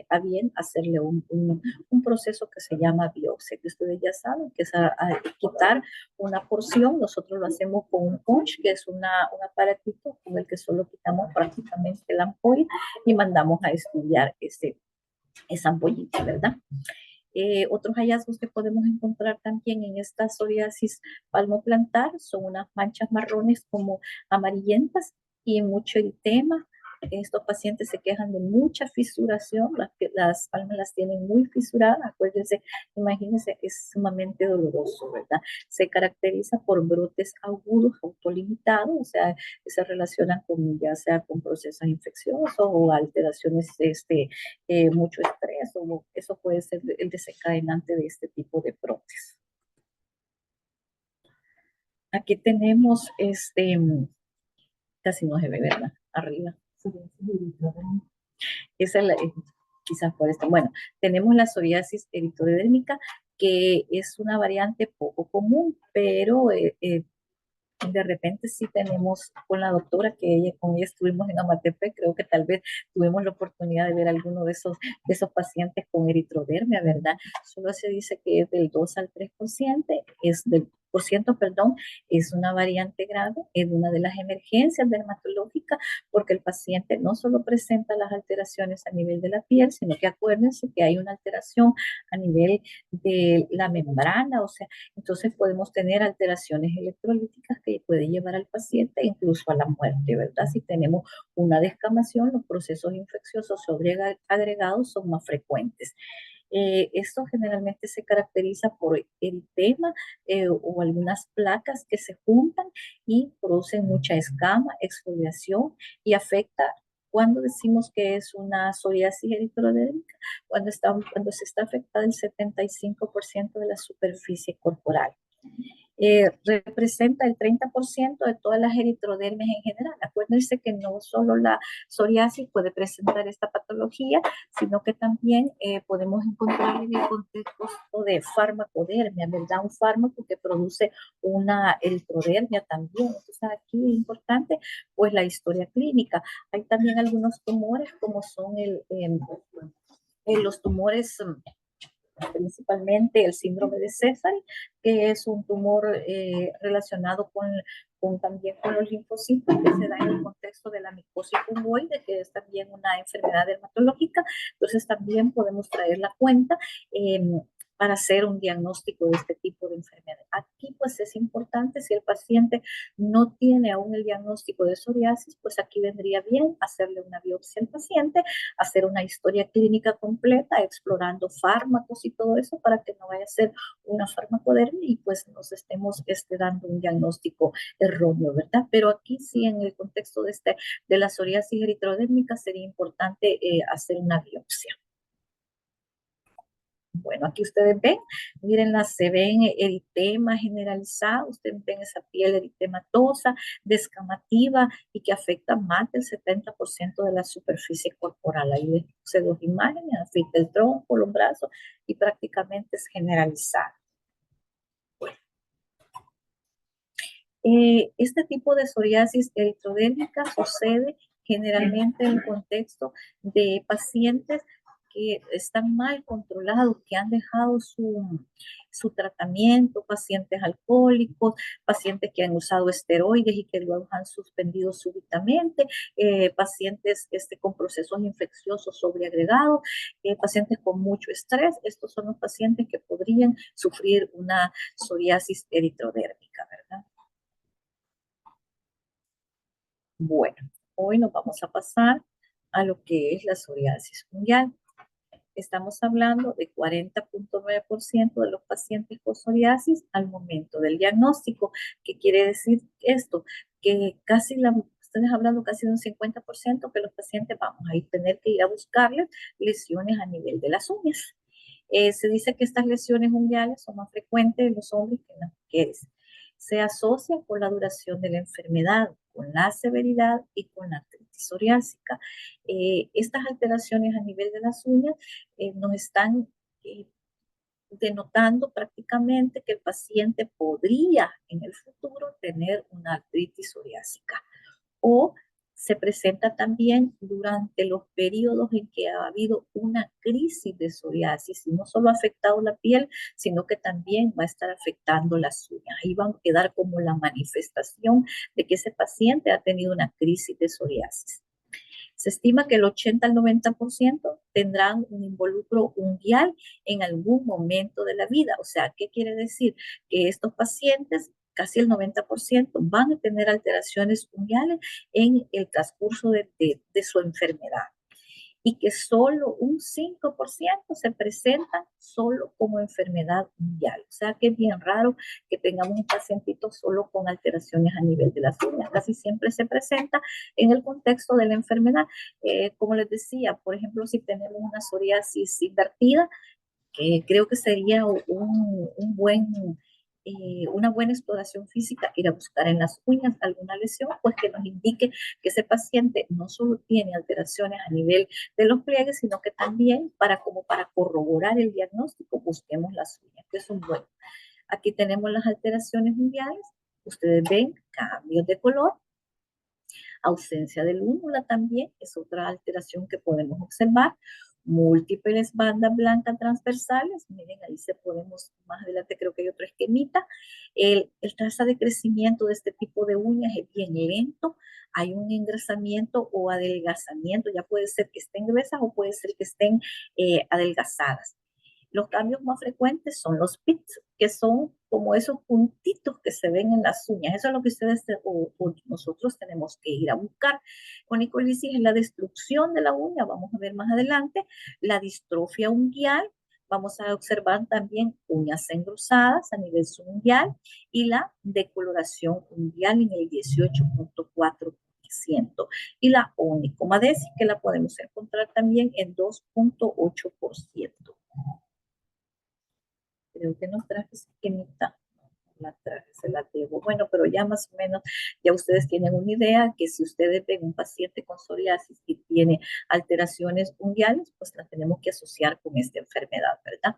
a bien hacerle un proceso que se llama biopsia, que ustedes ya saben, que es a quitar una porción. Nosotros lo hacemos con un punch, que es un aparatito con el que solo quitamos prácticamente la ampolla y mandamos a estudiar esa ampollita, ¿verdad? Otros hallazgos que podemos encontrar también en esta psoriasis palmoplantar son unas manchas marrones como amarillentas y mucho eritema, Estos pacientes se quejan de mucha fisuración, las palmas las tienen muy fisuradas, acuérdense, imagínense, es sumamente doloroso, ¿verdad? Se caracteriza por brotes agudos autolimitados, o sea, que se relacionan con, ya sea con procesos infecciosos o alteraciones, mucho estrés, o eso puede ser el desencadenante de este tipo de brotes. Aquí tenemos, casi no se ve, ¿verdad? Arriba. Esa es quizás por esto. Bueno, tenemos la psoriasis eritrodérmica, que es una variante poco común, pero de repente sí tenemos con la doctora, con ella estuvimos en Amatepe, creo que tal vez tuvimos la oportunidad de ver alguno de esos pacientes con eritrodermia, ¿verdad? Solo se dice que es del 2 al 3%, es del por ciento, perdón, es una variante grave, es una de las emergencias dermatológicas, porque el paciente no solo presenta las alteraciones a nivel de la piel, sino que acuérdense que hay una alteración a nivel de la membrana, o sea, entonces podemos tener alteraciones electrolíticas que puede llevar al paciente incluso a la muerte, ¿verdad? Si tenemos una descamación, los procesos infecciosos sobreagregados son más frecuentes. Esto generalmente se caracteriza por eritema o algunas placas que se juntan y producen mucha escama, exfoliación y afecta. Cuando decimos que es una psoriasis eritrodérmica, cuando se está afectada el 75% de la superficie corporal. Representa el 30% de todas las eritrodermias en general. Acuérdense que no solo la psoriasis puede presentar esta patología, sino que también podemos encontrar en el contexto de farmacodermia, ¿verdad? Un fármaco que produce una eritrodermia también. Entonces aquí es importante pues la historia clínica. Hay también algunos tumores como son los tumores principalmente el síndrome de César, que es un tumor relacionado también con los linfocitos, que se da en el contexto de la micosis fungoide, que es también una enfermedad dermatológica. Entonces también podemos traer la cuenta para hacer un diagnóstico de este tipo de enfermedad. Aquí pues es importante, si el paciente no tiene aún el diagnóstico de psoriasis, pues aquí vendría bien hacerle una biopsia al paciente, hacer una historia clínica completa, explorando fármacos y todo eso para que no vaya a ser una farmacodermia y pues nos estemos dando un diagnóstico erróneo, ¿verdad? Pero aquí sí, en el contexto de la psoriasis eritrodérmica, sería importante hacer una biopsia. Bueno, aquí ustedes ven, mírenla, se ven eritema generalizado, ustedes ven esa piel eritematosa, descamativa y que afecta más del 70% de la superficie corporal. Ahí ven dos imágenes, afecta el tronco, los brazos y prácticamente es generalizado. Este tipo de psoriasis eritrodérmica sucede generalmente en el contexto de pacientes que están mal controlados, que han dejado su tratamiento, pacientes alcohólicos, pacientes que han usado esteroides y que luego han suspendido súbitamente, pacientes con procesos infecciosos sobreagregados, pacientes con mucho estrés. Estos son los pacientes que podrían sufrir una psoriasis eritrodérmica, ¿verdad? Bueno, hoy nos vamos a pasar a lo que es la psoriasis fungial. Estamos hablando de 40.9% de los pacientes con psoriasis al momento del diagnóstico. ¿Qué quiere decir esto? Que ustedes hablando casi de un 50% que los pacientes vamos a tener que ir a buscarles lesiones a nivel de las uñas. Se dice que estas lesiones unguiales son más frecuentes en los hombres que en las mujeres. Se asocia con la duración de la enfermedad, con la severidad y con la artritis psoriásica. Estas alteraciones a nivel de las uñas nos están denotando prácticamente que el paciente podría en el futuro tener una artritis psoriásica o se presenta también durante los periodos en que ha habido una crisis de psoriasis y no solo ha afectado la piel, sino que también va a estar afectando las uñas. Ahí va a quedar como la manifestación de que ese paciente ha tenido una crisis de psoriasis. Se estima que el 80 al 90% tendrán un involucro unguial en algún momento de la vida. O sea, ¿qué quiere decir? Que estos pacientes casi el 90% van a tener alteraciones unguiales en el transcurso de su enfermedad y que solo un 5% se presentan solo como enfermedad unguial. O sea que es bien raro que tengamos un pacientito solo con alteraciones a nivel de las uñas. Casi siempre se presenta en el contexto de la enfermedad. Como les decía, por ejemplo, si tenemos una psoriasis invertida, que creo que sería una buena exploración física, ir a buscar en las uñas alguna lesión, pues que nos indique que ese paciente no solo tiene alteraciones a nivel de los pliegues, sino que también como para corroborar el diagnóstico, busquemos las uñas, que son buenas. Aquí tenemos las alteraciones unguiales, ustedes ven cambios de color, ausencia de lúnula también es otra alteración que podemos observar. Múltiples bandas blancas transversales, miren ahí se podemos, más adelante creo que hay otro esquemita. El tasa de crecimiento de este tipo de uñas es bien lento, hay un engrosamiento o adelgazamiento, ya puede ser que estén gruesas o puede ser que estén adelgazadas. Los cambios más frecuentes son los pits, que son como esos puntitos que se ven en las uñas. Eso es lo que ustedes o nosotros tenemos que ir a buscar. Onicolisis es la destrucción de la uña, vamos a ver más adelante. La distrofia unguial, vamos a observar también uñas engrosadas a nivel subunguial y la decoloración unguial en el 18.4%. Y la onicomadesis, que la podemos encontrar también en 2.8%. Creo que nos traje esa esquemita, la traje, se la debo. Bueno, pero ya más o menos, ya ustedes tienen una idea que si ustedes ven un paciente con psoriasis y tiene alteraciones unguiales, pues la tenemos que asociar con esta enfermedad, ¿verdad?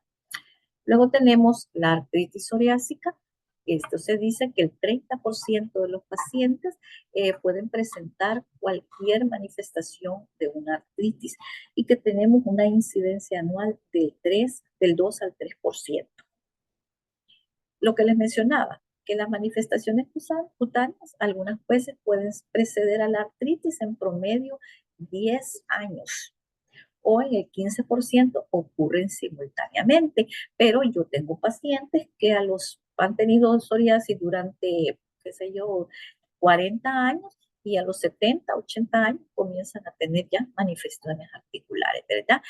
Luego tenemos la artritis psoriásica. Esto se dice que el 30% de los pacientes pueden presentar cualquier manifestación de una artritis y que tenemos una incidencia anual del 2 al 3%. Lo que les mencionaba, que las manifestaciones cutáneas algunas veces pueden preceder a la artritis en promedio 10 años o en el 15% ocurren simultáneamente, pero yo tengo pacientes que han tenido psoriasis durante, qué sé yo, 40 años y a los 70, 80 años comienzan a tener ya manifestaciones articulares, ¿verdad?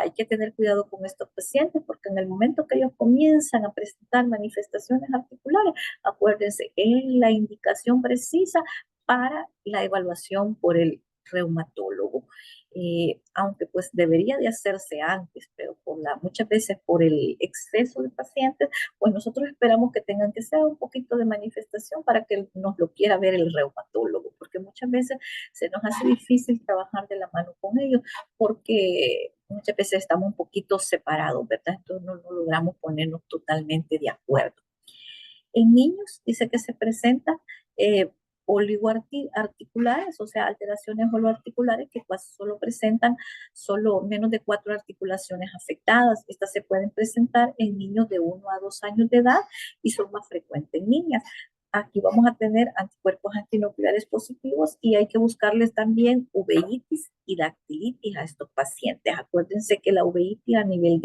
Hay que tener cuidado con estos pacientes porque en el momento que ellos comienzan a presentar manifestaciones articulares, acuérdense, es la indicación precisa para la evaluación por el reumatólogo. Aunque pues debería de hacerse antes, pero muchas veces por el exceso de pacientes, pues nosotros esperamos que tengan que ser un poquito de manifestación para que nos lo quiera ver el reumatólogo, porque muchas veces se nos hace difícil trabajar de la mano con ellos, porque muchas veces estamos un poquito separados, ¿verdad? Entonces no logramos ponernos totalmente de acuerdo. En niños dice que se presenta oligoarticulares, o sea, alteraciones oligoarticulares que solo presentan menos de 4 articulaciones afectadas. Estas se pueden presentar en niños de 1 a 2 años de edad y son más frecuentes en niñas. Aquí vamos a tener anticuerpos antinucleares positivos y hay que buscarles también uveitis y dactilitis a estos pacientes. Acuérdense que la uveitis a nivel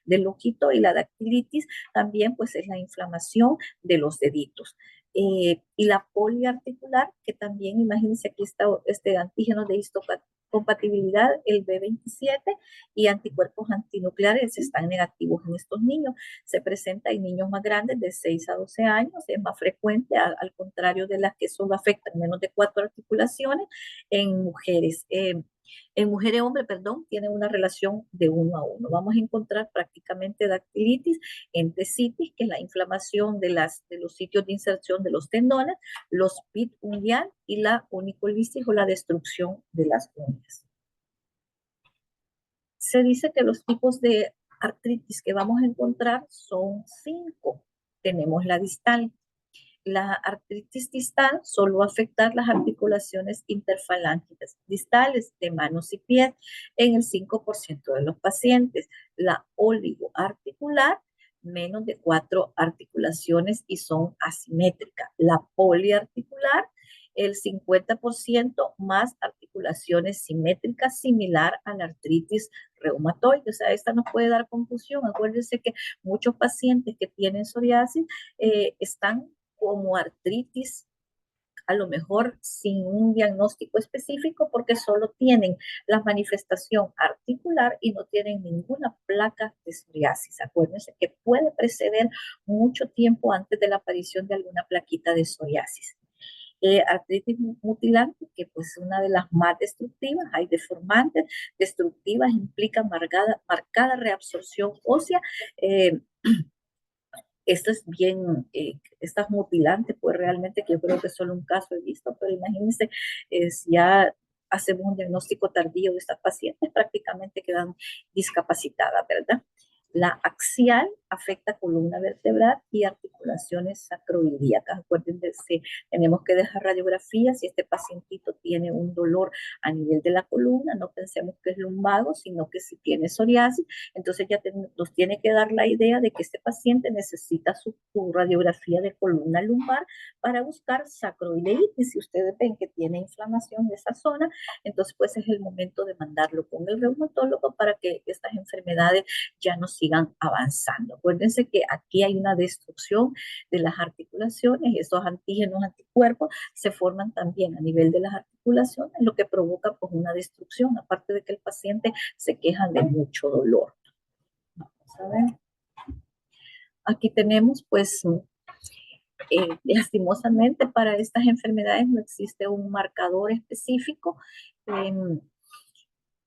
del ojito y la dactilitis también pues es la inflamación de los deditos. Y la poliarticular, que también, imagínense, aquí está este antígeno de histocompatibilidad, el B27, y anticuerpos antinucleares están negativos en estos niños. Se presenta en niños más grandes, de 6 a 12 años, es más frecuente, al contrario de las que solo afectan menos de 4 articulaciones en mujeres. En mujer y hombre, perdón, tienen una relación de 1 a 1. Vamos a encontrar prácticamente dactilitis, entesitis, que es la inflamación de los sitios de inserción de los tendones, los pit unguial y la onicolitis o la destrucción de las uñas. Se dice que los tipos de artritis que vamos a encontrar son 5. Tenemos la distal. La artritis distal solo va a afectar las articulaciones interfalángicas distales de manos y pies en el 5% de los pacientes. La oligoarticular, menos de 4 articulaciones y son asimétricas. La poliarticular, el 50% más articulaciones simétricas, similar a la artritis reumatoide. O sea, esta nos puede dar confusión. Acuérdense que muchos pacientes que tienen psoriasis están como artritis, a lo mejor sin un diagnóstico específico porque solo tienen la manifestación articular y no tienen ninguna placa de psoriasis. Acuérdense que puede preceder mucho tiempo antes de la aparición de alguna plaquita de psoriasis. Artritis mutilante, que pues es una de las más destructivas, hay deformantes, destructivas, implica marcada reabsorción ósea. Esto es bien, estas mutilantes, pues realmente que yo creo que solo un caso he visto, pero imagínense, si ya hacemos un diagnóstico tardío de estas pacientes, prácticamente quedan discapacitadas, ¿verdad? La axial afecta columna vertebral y articulaciones sacroiliacas. Acuérdense, tenemos que dejar radiografía si este pacientito tiene un dolor a nivel de la columna, no pensemos que es lumbago, sino que si tiene psoriasis, entonces ya nos tiene que dar la idea de que este paciente necesita su radiografía de columna lumbar para buscar sacroileitis. Si ustedes ven que tiene inflamación de esa zona, entonces pues es el momento de mandarlo con el reumatólogo para que estas enfermedades ya no sigan avanzando. Acuérdense que aquí hay una destrucción de las articulaciones y estos antígenos, anticuerpos se forman también a nivel de las articulaciones, lo que provoca pues una destrucción, aparte de que el paciente se queja de mucho dolor. Vamos a ver. Aquí tenemos pues lastimosamente para estas enfermedades no existe un marcador específico.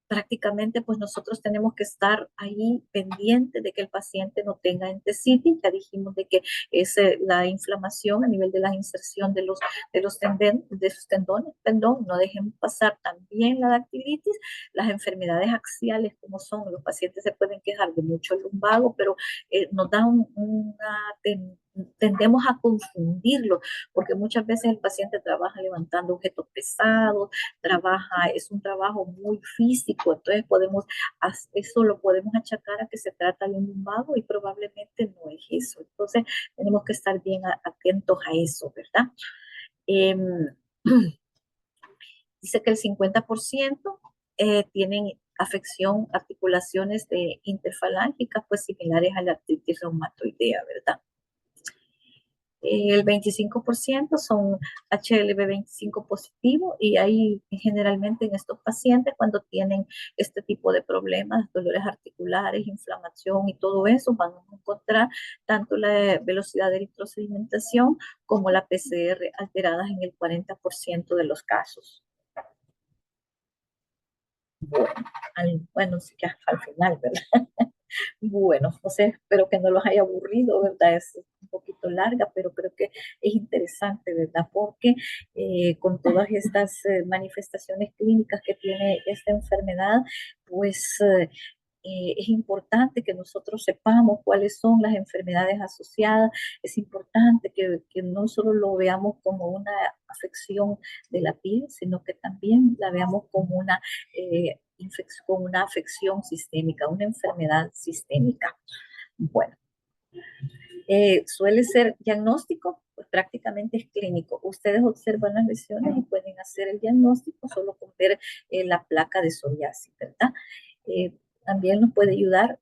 Prácticamente pues nosotros tenemos que estar ahí pendiente de que el paciente no tenga entesitis. Ya dijimos de que es la inflamación a nivel de la inserción de sus tendones, perdón, no dejemos pasar también la dactilitis, las enfermedades axiales como son, los pacientes se pueden quejar de mucho lumbago, pero nos da tendemos a confundirlo, porque muchas veces el paciente trabaja levantando objetos pesados, es un trabajo muy físico, entonces eso lo podemos achacar a que se trata de un lumbago y probablemente no es eso. Entonces tenemos que estar bien atentos a eso, ¿verdad? Dice que el 50% tienen afección, articulaciones interfalángicas, pues similares a la artritis reumatoidea, ¿verdad? El 25% son HLV25 positivo y ahí generalmente en estos pacientes cuando tienen este tipo de problemas, dolores articulares, inflamación y todo eso, van a encontrar tanto la velocidad de eritrosedimentación como la PCR alteradas en el 40% de los casos. Bueno, sí que al final, ¿verdad? Bueno, no sé, espero que no los haya aburrido, ¿verdad? Es un poquito larga, pero creo que es interesante, ¿verdad? Porque con todas estas manifestaciones clínicas que tiene esta enfermedad, pues es importante que nosotros sepamos cuáles son las enfermedades asociadas. Es importante que no solo lo veamos como una afección de la piel, sino que también la veamos como como una afección sistémica, una enfermedad sistémica. Bueno, suele ser diagnóstico, pues prácticamente es clínico. Ustedes observan las lesiones y pueden hacer el diagnóstico solo con ver la placa de psoriasis, ¿verdad? También nos puede ayudar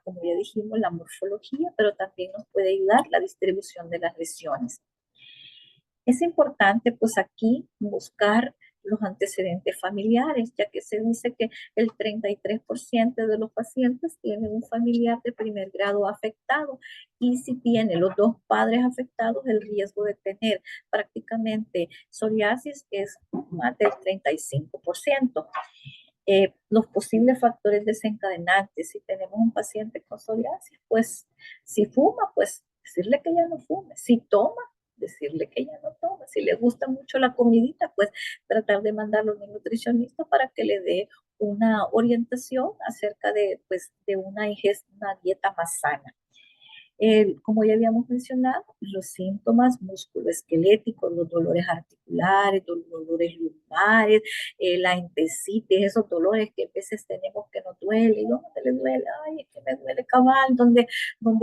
como ya dijimos, la morfología, pero también nos puede ayudar la distribución de las lesiones. Es importante pues aquí buscar los antecedentes familiares, ya que se dice que el 33% de los pacientes tienen un familiar de primer grado afectado y si tiene los dos padres afectados, el riesgo de tener prácticamente psoriasis es más del 35%. Los posibles factores desencadenantes, si tenemos un paciente con psoriasis, pues si fuma, pues decirle que ya no fume, si toma, decirle que ya no toma, si le gusta mucho la comidita, pues tratar de mandarlo a un nutricionista para que le dé una orientación acerca de, pues, de una dieta más sana. Como ya habíamos mencionado, los síntomas musculoesqueléticos, los dolores articulares, los dolores lumbares, la entesitis, esos dolores que a veces tenemos que nos duele, y ¿dónde le duele? Ay, es que me duele cabal, donde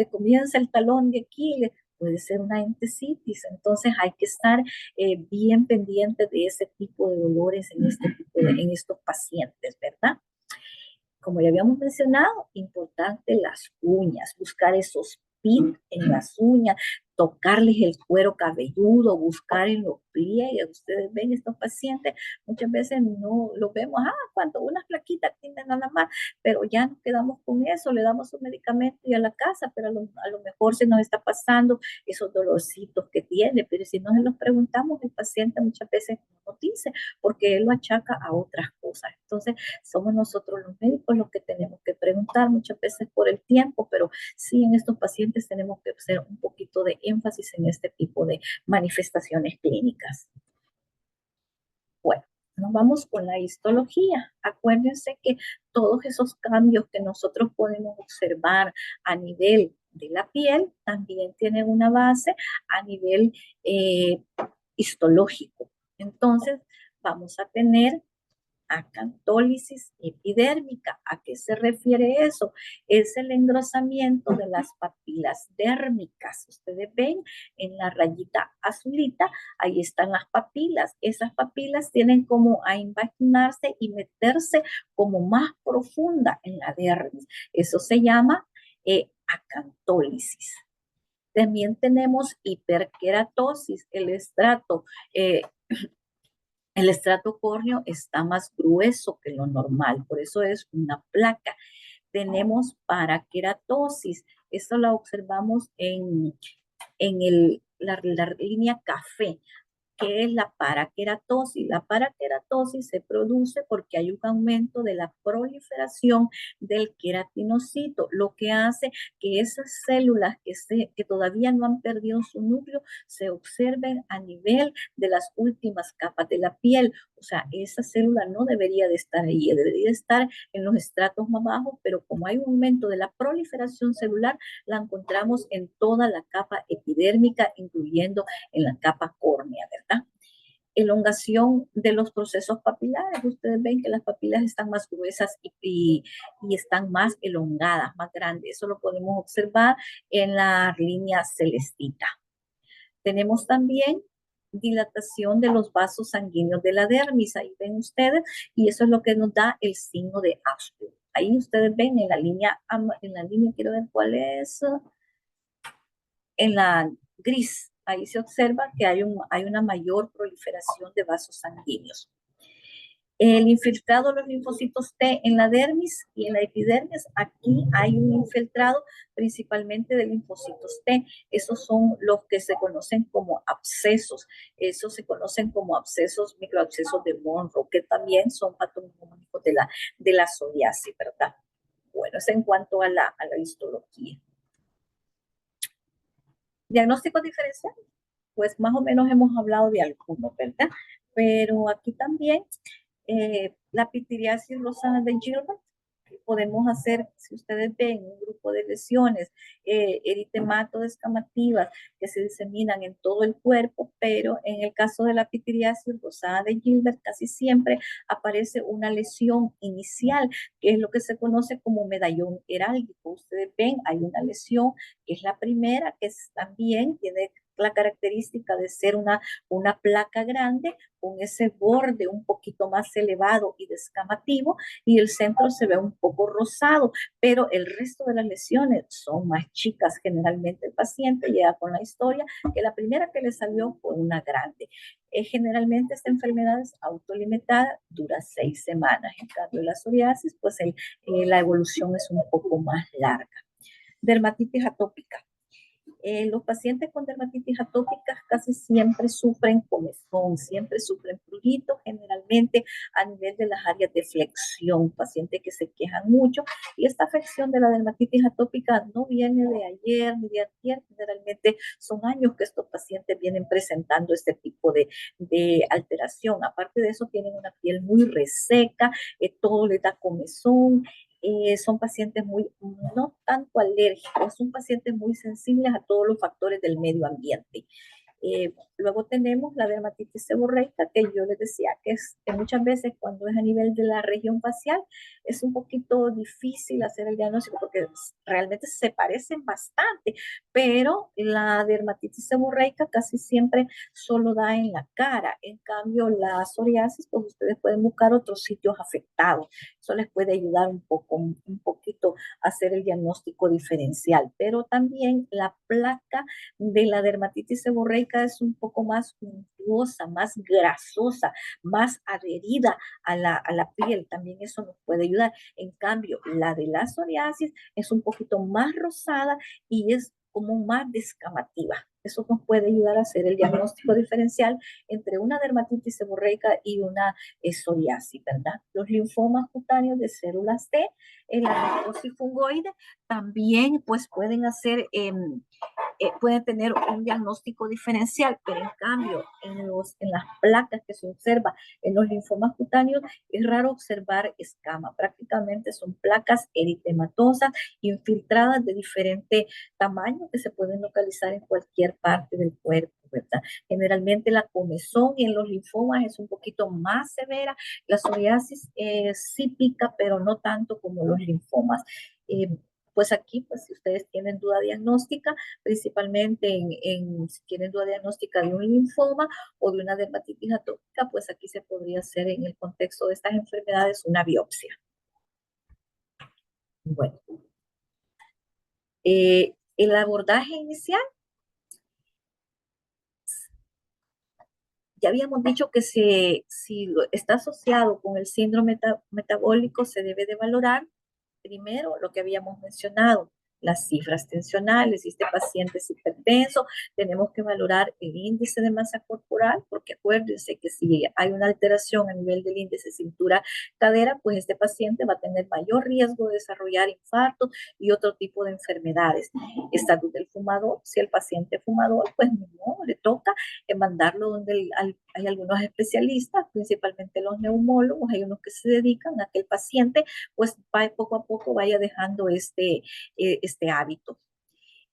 comienza el talón de Aquiles, puede ser una entesitis, entonces hay que estar bien pendiente de ese tipo de dolores en estos pacientes, ¿verdad? Como ya habíamos mencionado, importante las uñas, buscar esos pin en las uñas, tocarles el cuero cabelludo, buscar en los pliegues. Ustedes ven estos pacientes, muchas veces no lo vemos, cuando unas plaquitas tienen nada más, pero ya nos quedamos con eso, le damos un medicamento y a la casa, pero a lo mejor se nos está pasando esos dolorcitos que tiene, pero si no se los preguntamos, el paciente muchas veces no nos dice, porque él lo achaca a otras cosas. Entonces, somos nosotros los médicos los que tenemos que preguntar muchas veces por el tiempo, pero sí en estos pacientes tenemos que hacer un poquito de énfasis en este tipo de manifestaciones clínicas. Bueno, nos vamos con la histología. Acuérdense que todos esos cambios que nosotros podemos observar a nivel de la piel también tienen una base a nivel histológico. Entonces, vamos a tener acantólisis epidérmica. ¿A qué se refiere eso? Es el engrosamiento de las papilas dérmicas. Ustedes ven en la rayita azulita, ahí están las papilas. Esas papilas tienen como a invaginarse y meterse como más profunda en la dermis. Eso se llama acantólisis. También tenemos hiperkeratosis, el estrato córneo está más grueso que lo normal, por eso es una placa. Tenemos paraqueratosis, esto la observamos en la línea café. ¿Qué es la paraqueratosis? La paraqueratosis se produce porque hay un aumento de la proliferación del queratinocito, lo que hace que esas células que todavía no han perdido su núcleo se observen a nivel de las últimas capas de la piel. O sea, esa célula no debería de estar ahí, debería estar en los estratos más bajos, pero como hay un aumento de la proliferación celular, la encontramos en toda la capa epidérmica, incluyendo en la capa córnea, ¿verdad? Elongación de los procesos papilares. Ustedes ven que las papilas están más gruesas y están más elongadas, más grandes. Eso lo podemos observar en la línea celestita. Tenemos también dilatación de los vasos sanguíneos de la dermis. Ahí ven ustedes, y eso es lo que nos da el signo de Ashfield. Ahí ustedes ven en la línea, quiero ver cuál es, en la gris, ahí se observa que hay una mayor proliferación de vasos sanguíneos. El infiltrado de los linfocitos T en la dermis y en la epidermis, aquí hay un infiltrado principalmente de linfocitos T. Esos son los que se conocen como abscesos. Esos se conocen como abscesos, microabscesos de Monroe, que también son patognomónicos de la psoriasis, ¿verdad? Bueno, es en cuanto a la histología. Diagnóstico diferencial, pues más o menos hemos hablado de algunos, ¿verdad? Pero aquí también la pitiriasis rosada de Gilbert, podemos hacer, si ustedes ven, un grupo de lesiones eritemato-descamativas que se diseminan en todo el cuerpo, pero en el caso de la pitiriasis rosada de Gilbert casi siempre aparece una lesión inicial, que es lo que se conoce como medallón heráldico. Ustedes ven, hay una lesión que es la primera, que también tiene la característica de ser una placa grande con ese borde un poquito más elevado y descamativo, y el centro se ve un poco rosado, pero el resto de las lesiones son más chicas. Generalmente el paciente llega con la historia que la primera que le salió fue una grande. Generalmente esta enfermedad es autolimitada, dura 6 semanas. En cambio, la psoriasis, pues la evolución es un poco más larga. Dermatitis atópica. Los pacientes con dermatitis atópicas casi siempre sufren comezón, siempre sufren prurito, generalmente a nivel de las áreas de flexión, pacientes que se quejan mucho, y esta afección de la dermatitis atópica no viene de ayer ni de ayer, generalmente son años que estos pacientes vienen presentando este tipo de alteración. Aparte de eso, tienen una piel muy reseca, todo les da comezón. Son pacientes no tanto alérgicos, son pacientes muy sensibles a todos los factores del medio ambiente. Luego tenemos la dermatitis seborreica, que yo les decía que muchas veces cuando es a nivel de la región facial es un poquito difícil hacer el diagnóstico porque realmente se parecen bastante, pero la dermatitis seborreica casi siempre solo da en la cara. En cambio, la psoriasis, pues ustedes pueden buscar otros sitios afectados. Eso les puede ayudar un poquito a hacer el diagnóstico diferencial, pero también la placa de la dermatitis seborreica es un poco más untuosa, más grasosa, más adherida a la piel. También eso nos puede ayudar. En cambio, la de la psoriasis es un poquito más rosada y es como más descamativa. Eso nos puede ayudar a hacer el diagnóstico diferencial entre una dermatitis seborreica y una psoriasis, ¿verdad? Los linfomas cutáneos de células T, la necrosis fungoide, también pues pueden hacer pueden tener un diagnóstico diferencial, pero en cambio en las placas que se observa en los linfomas cutáneos es raro observar escama, prácticamente son placas eritematosas infiltradas de diferente tamaño que se pueden localizar en cualquier parte del cuerpo, ¿verdad? Generalmente la comezón en los linfomas es un poquito más severa, la psoriasis sí pica, pero no tanto como los linfomas. Pues aquí, pues si ustedes tienen duda diagnóstica, principalmente si tienen duda diagnóstica de un linfoma o de una dermatitis atópica, pues aquí se podría hacer en el contexto de estas enfermedades una biopsia. Bueno, el abordaje inicial, ya habíamos dicho que si está asociado con el síndrome metabólico, se debe de valorar primero lo que habíamos mencionado, las cifras tensionales. Si este paciente es hipertenso, tenemos que valorar el índice de masa corporal, porque acuérdense que si hay una alteración a nivel del índice cintura-cadera, pues este paciente va a tener mayor riesgo de desarrollar infarto y otro tipo de enfermedades. Estatus del fumador, si el paciente es fumador, pues no, le toca mandarlo donde hay algunos especialistas, principalmente los neumólogos, hay unos que se dedican a que el paciente pues poco a poco vaya dejando este hábito.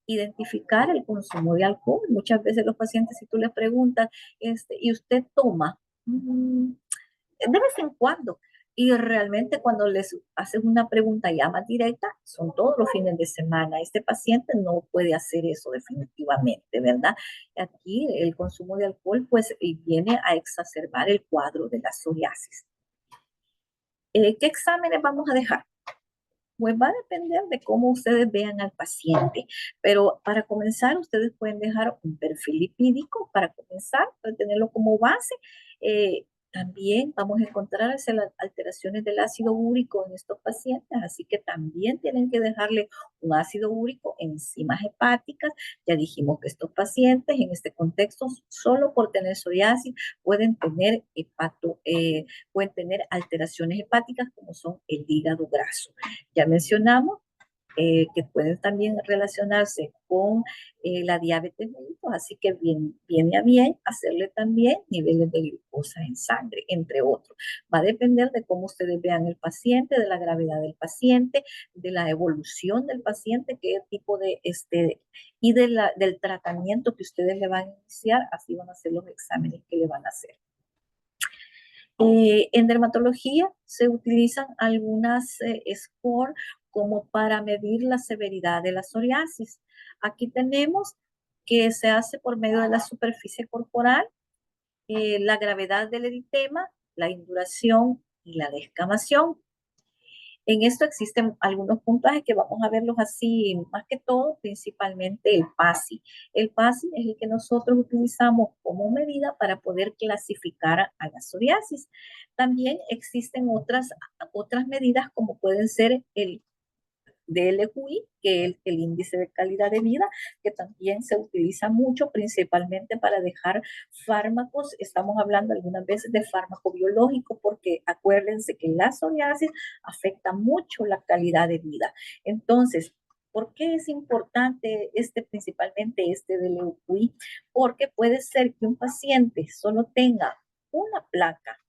Identificar el consumo de alcohol. Muchas veces los pacientes, si tú les preguntas, ¿y usted toma? De vez en cuando. Y realmente cuando les haces una pregunta ya más directa, son todos los fines de semana. Este paciente no puede hacer eso definitivamente, ¿verdad? Aquí el consumo de alcohol pues viene a exacerbar el cuadro de la psoriasis. ¿Qué exámenes vamos a dejar? Pues va a depender de cómo ustedes vean al paciente, pero para comenzar ustedes pueden dejar un perfil lipídico para comenzar, para tenerlo como base. También vamos a encontrar alteraciones del ácido úrico en estos pacientes, así que también tienen que dejarle un ácido úrico en enzimas hepáticas. Ya dijimos que estos pacientes en este contexto, solo por tener psoriasis, pueden tener alteraciones hepáticas como son el hígado graso. Ya mencionamos que pueden también relacionarse con la diabetes mellitus, así que viene a bien hacerle también niveles de glucosa en sangre, entre otros. Va a depender de cómo ustedes vean el paciente, de la gravedad del paciente, de la evolución del paciente, qué tipo y del tratamiento que ustedes le van a iniciar, así van a ser los exámenes que le van a hacer. En dermatología se utilizan algunas scores como para medir la severidad de la psoriasis. Aquí tenemos que se hace por medio de la superficie corporal, la gravedad del eritema, la induración y la descamación. En esto existen algunos puntajes que vamos a verlos así, más que todo, principalmente el PASI. El PASI es el que nosotros utilizamos como medida para poder clasificar a la psoriasis. También existen otras medidas como pueden ser el DLQI, que es el índice de calidad de vida, que también se utiliza mucho, principalmente para dejar fármacos. Estamos hablando algunas veces de fármaco biológico, porque acuérdense que la psoriasis afecta mucho la calidad de vida. Entonces, ¿por qué es importante principalmente este DLQI? Porque puede ser que un paciente solo tenga una placa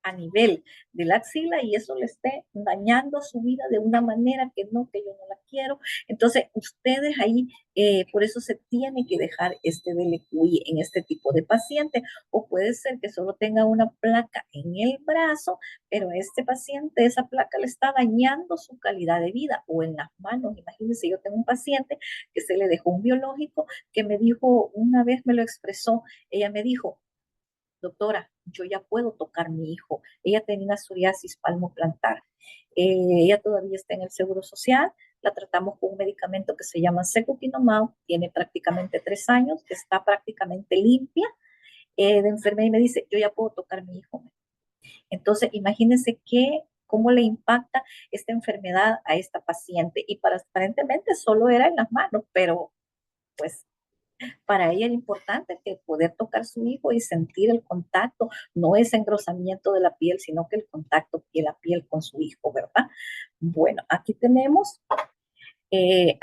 a nivel de la axila y eso le esté dañando su vida de una manera que no, que yo no la quiero. Entonces, ustedes ahí, por eso se tiene que dejar este DLQI en este tipo de paciente, o puede ser que solo tenga una placa en el brazo, pero a este paciente esa placa le está dañando su calidad de vida, o en las manos. Imagínense, yo tengo un paciente que se le dejó un biológico que me dijo, una vez me lo expresó, ella me dijo, doctora, yo ya puedo tocar a mi hijo. Ella tenía una psoriasis palmoplantar. Ella todavía está en el Seguro Social. La tratamos con un medicamento que se llama Secukinumab. Tiene prácticamente 3 años. Está prácticamente limpia de enfermedad y me dice, yo ya puedo tocar a mi hijo. Entonces, imagínense cómo le impacta esta enfermedad a esta paciente. Y aparentemente solo era en las manos, pero pues para ella era importante que poder tocar a su hijo y sentir el contacto, no ese engrosamiento de la piel, sino que el contacto piel a piel con su hijo, ¿verdad? Bueno, aquí tenemos, ay,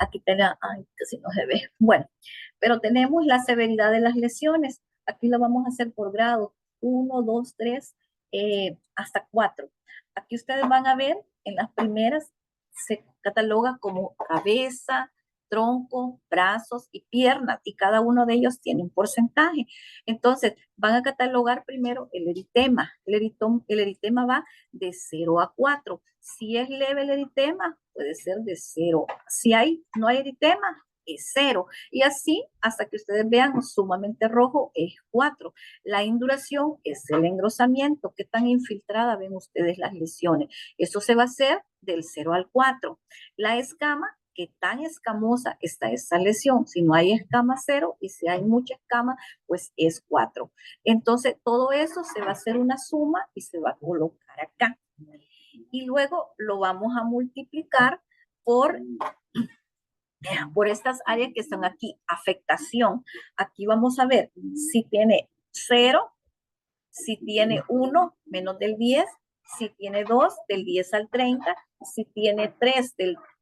casi no se ve, bueno, pero tenemos la severidad de las lesiones, aquí lo vamos a hacer por grado, 1, 2, 3, hasta 4. Aquí ustedes van a ver, en las primeras se cataloga como cabeza, tronco, brazos y piernas, y cada uno de ellos tiene un porcentaje. Entonces, van a catalogar primero el eritema. El eritema va de 0 a 4. Si es leve el eritema, puede ser de 0. Si no hay eritema, es 0. Y así hasta que ustedes vean sumamente rojo es 4. La induración es el engrosamiento. ¿Qué tan infiltrada ven ustedes las lesiones? Eso se va a hacer del 0 al 4. La escama, qué tan escamosa está esta lesión. Si no hay escama, 0, y si hay mucha escama, pues es 4. Entonces, todo eso se va a hacer una suma y se va a colocar acá. Y luego lo vamos a multiplicar por estas áreas que están aquí, afectación. Aquí vamos a ver si tiene 0, si tiene 1, menos del 10, si tiene 2, del 10 al 30, si tiene 3,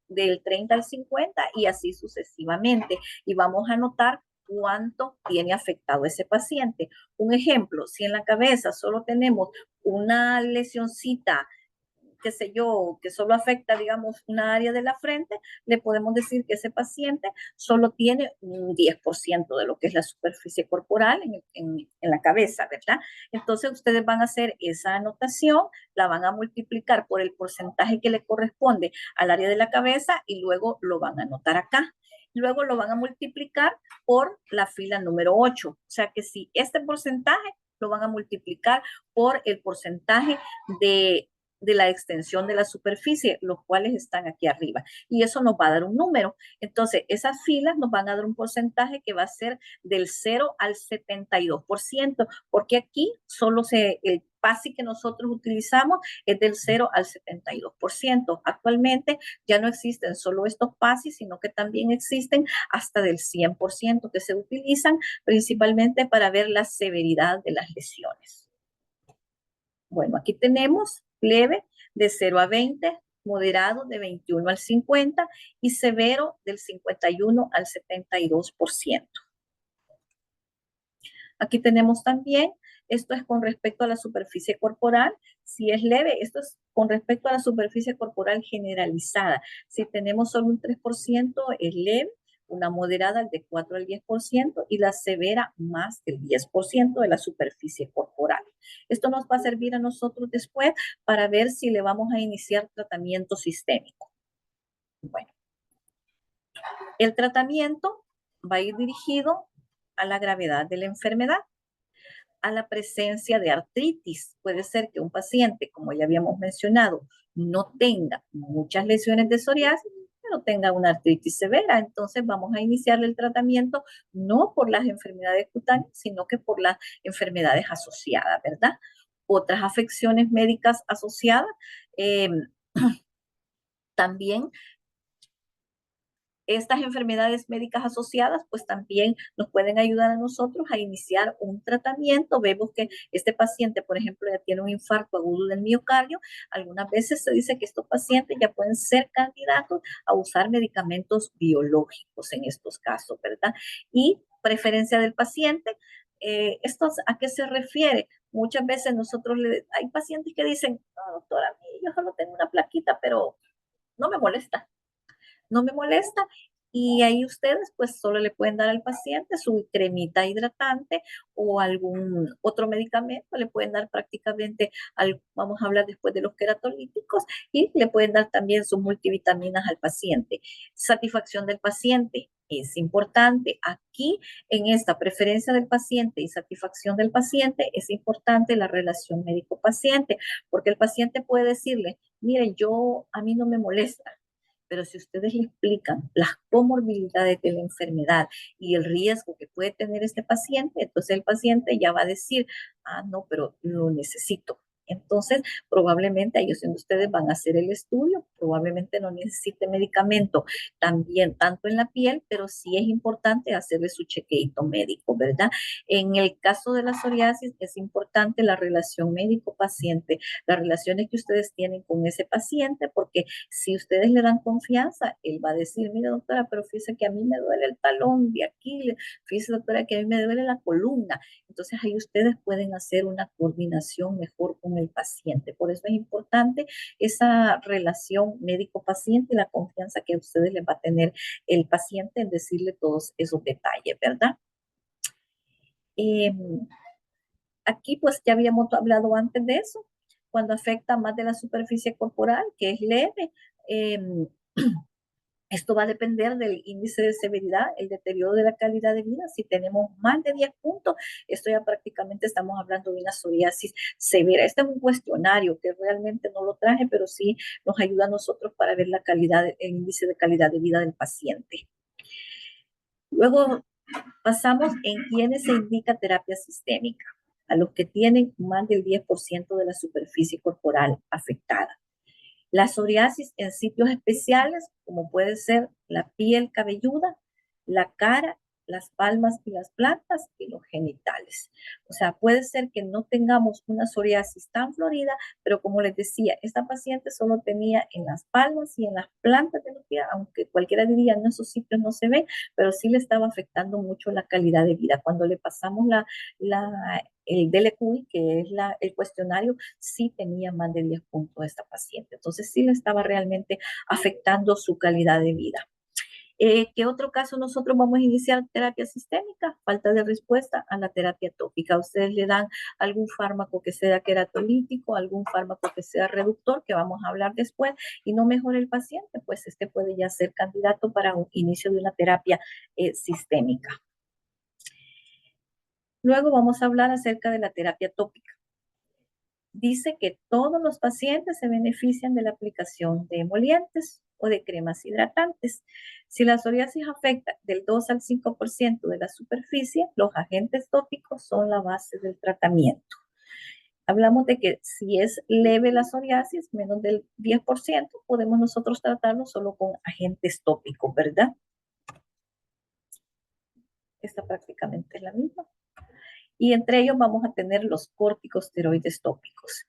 del 30 al 50 y así sucesivamente. Y vamos a anotar cuánto tiene afectado ese paciente. Un ejemplo, si en la cabeza solo tenemos una lesioncita, qué sé yo, que solo afecta, digamos, una área de la frente, le podemos decir que ese paciente solo tiene un 10% de lo que es la superficie corporal en la cabeza, ¿verdad? Entonces ustedes van a hacer esa anotación, la van a multiplicar por el porcentaje que le corresponde al área de la cabeza y luego lo van a anotar acá. Luego lo van a multiplicar por la fila número 8. O sea que si este porcentaje lo van a multiplicar por el porcentaje de la extensión de la superficie, los cuales están aquí arriba. Y eso nos va a dar un número. Entonces, esas filas nos van a dar un porcentaje que va a ser del 0 al 72%, porque aquí solo el PASI que nosotros utilizamos es del 0 al 72%. Actualmente ya no existen solo estos PASI, sino que también existen hasta del 100% que se utilizan principalmente para ver la severidad de las lesiones. Bueno, aquí tenemos leve de 0 a 20, moderado de 21 al 50 y severo del 51 al 72%. Aquí tenemos también, esto es con respecto a la superficie corporal. Si es leve, esto es con respecto a la superficie corporal generalizada. Si tenemos solo un 3%, es leve, una moderada de 4 al 10% y la severa más del 10% de la superficie corporal. Esto nos va a servir a nosotros después para ver si le vamos a iniciar tratamiento sistémico. Bueno, el tratamiento va a ir dirigido a la gravedad de la enfermedad, a la presencia de artritis. Puede ser que un paciente, como ya habíamos mencionado, no tenga muchas lesiones de psoriasis, pero tenga una artritis severa. Entonces vamos a iniciarle el tratamiento no por las enfermedades cutáneas, sino que por las enfermedades asociadas, ¿verdad? Otras afecciones médicas asociadas también. Estas enfermedades médicas asociadas pues también nos pueden ayudar a nosotros a iniciar un tratamiento. Vemos que este paciente, por ejemplo, ya tiene un infarto agudo del miocardio. Algunas veces se dice que estos pacientes ya pueden ser candidatos a usar medicamentos biológicos en estos casos, ¿verdad? Y preferencia del paciente. ¿Esto a qué se refiere? Muchas veces hay pacientes que dicen, no, doctora, yo solo tengo una plaquita, pero no me molesta, no me molesta. Y ahí ustedes pues solo le pueden dar al paciente su cremita hidratante o algún otro medicamento, le pueden dar prácticamente, vamos a hablar después de los queratolíticos, y le pueden dar también sus multivitaminas al paciente. Satisfacción del paciente. Es importante aquí en esta preferencia del paciente y satisfacción del paciente, es importante la relación médico-paciente, porque el paciente puede decirle, mire, a mí no me molesta, pero si ustedes le explican las comorbilidades de la enfermedad y el riesgo que puede tener este paciente, entonces el paciente ya va a decir, ah, no, pero lo necesito. Entonces, probablemente ellos, ustedes van a hacer el estudio, probablemente no necesite medicamento también, tanto en la piel, pero sí es importante hacerle su chequeito médico, ¿verdad? En el caso de la psoriasis, es importante la relación médico-paciente, las relaciones que ustedes tienen con ese paciente, porque si ustedes le dan confianza, él va a decir, mire doctora, pero fíjese que a mí me duele el talón de aquí, fíjese doctora que a mí me duele la columna. Entonces ahí ustedes pueden hacer una coordinación mejor con el paciente. Por eso es importante esa relación médico-paciente y la confianza que ustedes les va a tener el paciente en decirle todos esos detalles, ¿verdad? Eh, Aquí pues ya habíamos hablado antes de eso, cuando afecta más de la superficie corporal, que es leve. Eh, Esto va a depender del índice de severidad, el deterioro de la calidad de vida. Si tenemos más de 10 puntos, esto ya prácticamente estamos hablando de una psoriasis severa. Este es un cuestionario que realmente no lo traje, pero sí nos ayuda a nosotros para ver la calidad, el índice de calidad de vida del paciente. Luego pasamos en quienes se indica terapia sistémica, a los que tienen más del 10% de la superficie corporal afectada. La psoriasis en sitios especiales, como puede ser la piel cabelluda, la cara, las palmas y las plantas y los genitales. O sea, puede ser que no tengamos una psoriasis tan florida, pero como les decía, esta paciente solo tenía en las palmas y en las plantas de los pies, aunque cualquiera diría en esos sitios no se ve, pero sí le estaba afectando mucho la calidad de vida. Cuando le pasamos el DLQI, que es el cuestionario, sí tenía más de 10 puntos esta paciente. Entonces sí le estaba realmente afectando su calidad de vida. ¿Qué otro caso nosotros vamos a iniciar terapia sistémica? Falta de respuesta a la terapia tópica. Ustedes le dan algún fármaco que sea queratolítico, algún fármaco que sea reductor, que vamos a hablar después, y no mejora el paciente, pues este puede ya ser candidato para un inicio de una terapia sistémica. Luego vamos a hablar acerca de la terapia tópica. Dice que todos los pacientes se benefician de la aplicación de emolientes o de cremas hidratantes. Si la psoriasis afecta del 2 al 5% de la superficie, los agentes tópicos son la base del tratamiento. Hablamos de que si es leve la psoriasis, menos del 10%, podemos nosotros tratarlo solo con agentes tópicos, ¿verdad? Esta prácticamente es la misma. Y entre ellos vamos a tener los corticosteroides tópicos.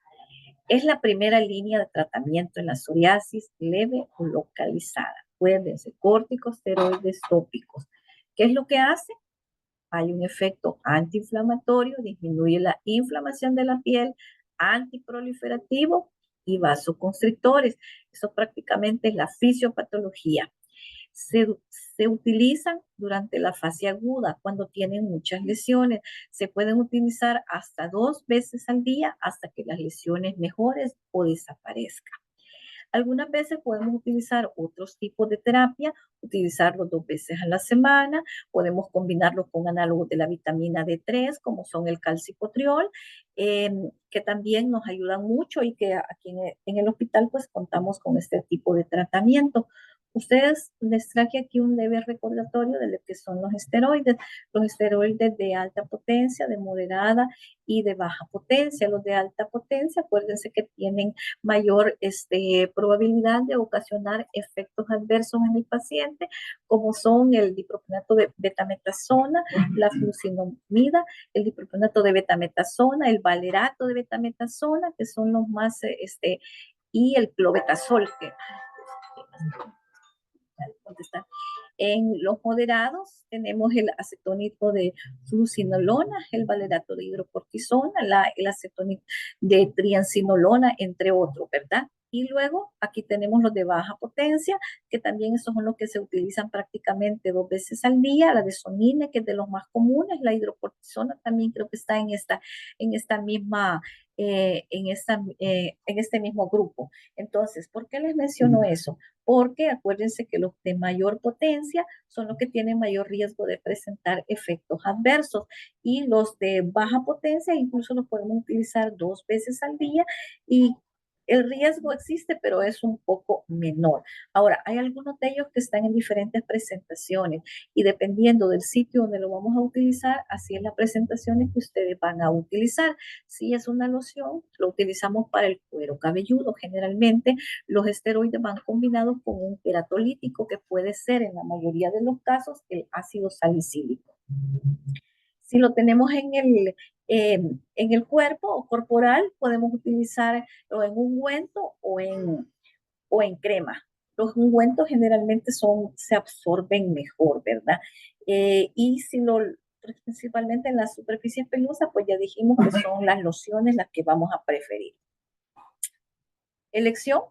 Es la primera línea de tratamiento en la psoriasis leve o localizada. Acuérdense, corticosteroides tópicos. ¿Qué es lo que hace? Hay un efecto antiinflamatorio, disminuye la inflamación de la piel, antiproliferativo y vasoconstrictores. Eso prácticamente es la fisiopatología. Se utilizan durante la fase aguda, cuando tienen muchas lesiones. Se pueden utilizar hasta 2 veces al día hasta que las lesiones mejoren o desaparezcan. Algunas veces podemos utilizar otros tipos de terapia, utilizarlos 2 veces a la semana, podemos combinarlos con análogos de la vitamina D3, como son el calcipotriol, que también nos ayudan mucho y que aquí en el hospital pues contamos con este tipo de tratamiento. Ustedes les traje aquí un leve recordatorio de lo que son los esteroides de alta potencia, de moderada y de baja potencia. Los de alta potencia, acuérdense que tienen mayor probabilidad de ocasionar efectos adversos en el paciente, como son el dipropionato de betametasona, la fluocinomida, el dipropionato de betametasona, el valerato de betametasona, que son los más, y el clobetasol, En los moderados tenemos el acetonito de fluocinolona, el valerato de hidrocortisona, el acetonito de triancinolona, entre otros, ¿verdad? Y luego aquí tenemos los de baja potencia, que también esos son los que se utilizan prácticamente 2 veces al día, la desonine, que es de los más comunes, la hidrocortisona también creo que está en esta misma, en este mismo grupo. Entonces, ¿por qué les menciono eso? Porque acuérdense que los de mayor potencia son los que tienen mayor riesgo de presentar efectos adversos y los de baja potencia incluso los podemos utilizar 2 veces al día y el riesgo existe, pero es un poco menor. Ahora, hay algunos de ellos que están en diferentes presentaciones y dependiendo del sitio donde lo vamos a utilizar, así es las presentaciones que ustedes van a utilizar. Si es una loción, lo utilizamos para el cuero cabelludo. Generalmente los esteroides van combinados con un queratolítico que puede ser en la mayoría de los casos el ácido salicílico. Si lo tenemos en el cuerpo o corporal, podemos utilizarlo en ungüento o en crema. Los ungüentos generalmente se absorben mejor, ¿verdad? Y si lo, principalmente en las superficies pelosas, pues ya dijimos que son las lociones las que vamos a preferir. Elección,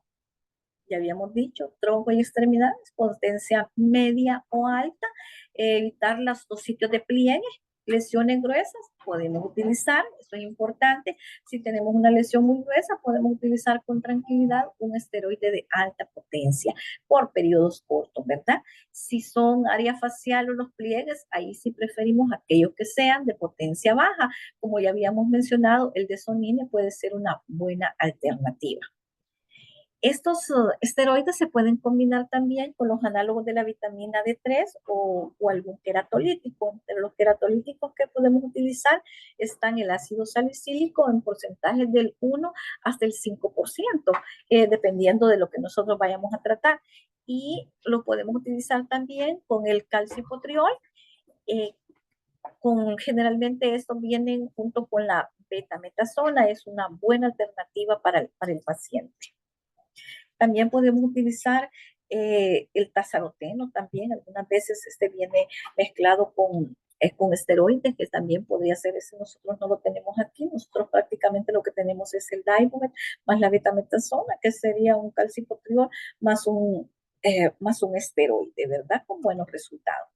ya habíamos dicho, tronco y extremidades, potencia media o alta, evitar los 2 sitios de pliegue, lesiones gruesas, podemos utilizar, eso es importante, si tenemos una lesión muy gruesa, podemos utilizar con tranquilidad un esteroide de alta potencia por periodos cortos, ¿verdad? Si son áreas faciales o los pliegues, ahí sí preferimos aquellos que sean de potencia baja, como ya habíamos mencionado, el desonine puede ser una buena alternativa. Estos esteroides se pueden combinar también con los análogos de la vitamina D3 o algún queratolítico. Entre los queratolíticos que podemos utilizar están el ácido salicílico en porcentajes del 1 hasta el 5%, dependiendo de lo que nosotros vayamos a tratar. Y lo podemos utilizar también con el calcipotriol. Generalmente estos vienen junto con la betametasona, es una buena alternativa para el paciente. También podemos utilizar el tazaroteno también, algunas veces este viene mezclado con esteroides, que también podría ser ese, nosotros no lo tenemos aquí, nosotros prácticamente lo que tenemos es el Dibomet más la betametasona, que sería un calcipotriol más un esteroide, ¿verdad? Con buenos resultados.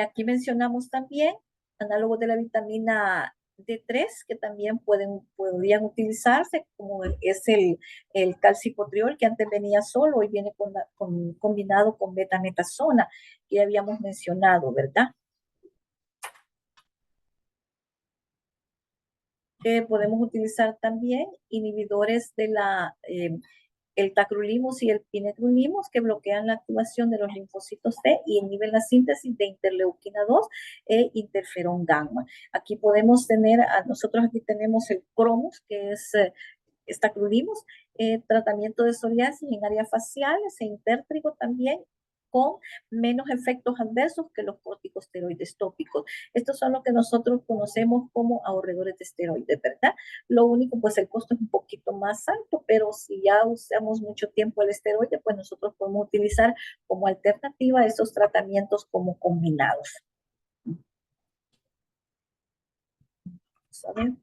Aquí mencionamos también análogos de la vitamina D3 que también podrían utilizarse, como es el calcipotriol, que antes venía solo y viene combinado con betametasona, que ya habíamos mencionado, ¿verdad? Podemos utilizar también inhibidores de el tacrolimus y el pinetrulimos, que bloquean la activación de los linfocitos T y inhiben la síntesis de interleuquina 2 e interferón gamma. Aquí podemos tener, nosotros aquí tenemos el cromus, que es tacrolimus, tratamiento de psoriasis en áreas faciales e intértrigo también, con menos efectos adversos que los corticosteroides tópicos. Estos son los que nosotros conocemos como ahorradores de esteroides, ¿verdad? Lo único, pues el costo es un poquito más alto, pero si ya usamos mucho tiempo el esteroide, pues nosotros podemos utilizar como alternativa esos tratamientos como combinados. ¿Saben?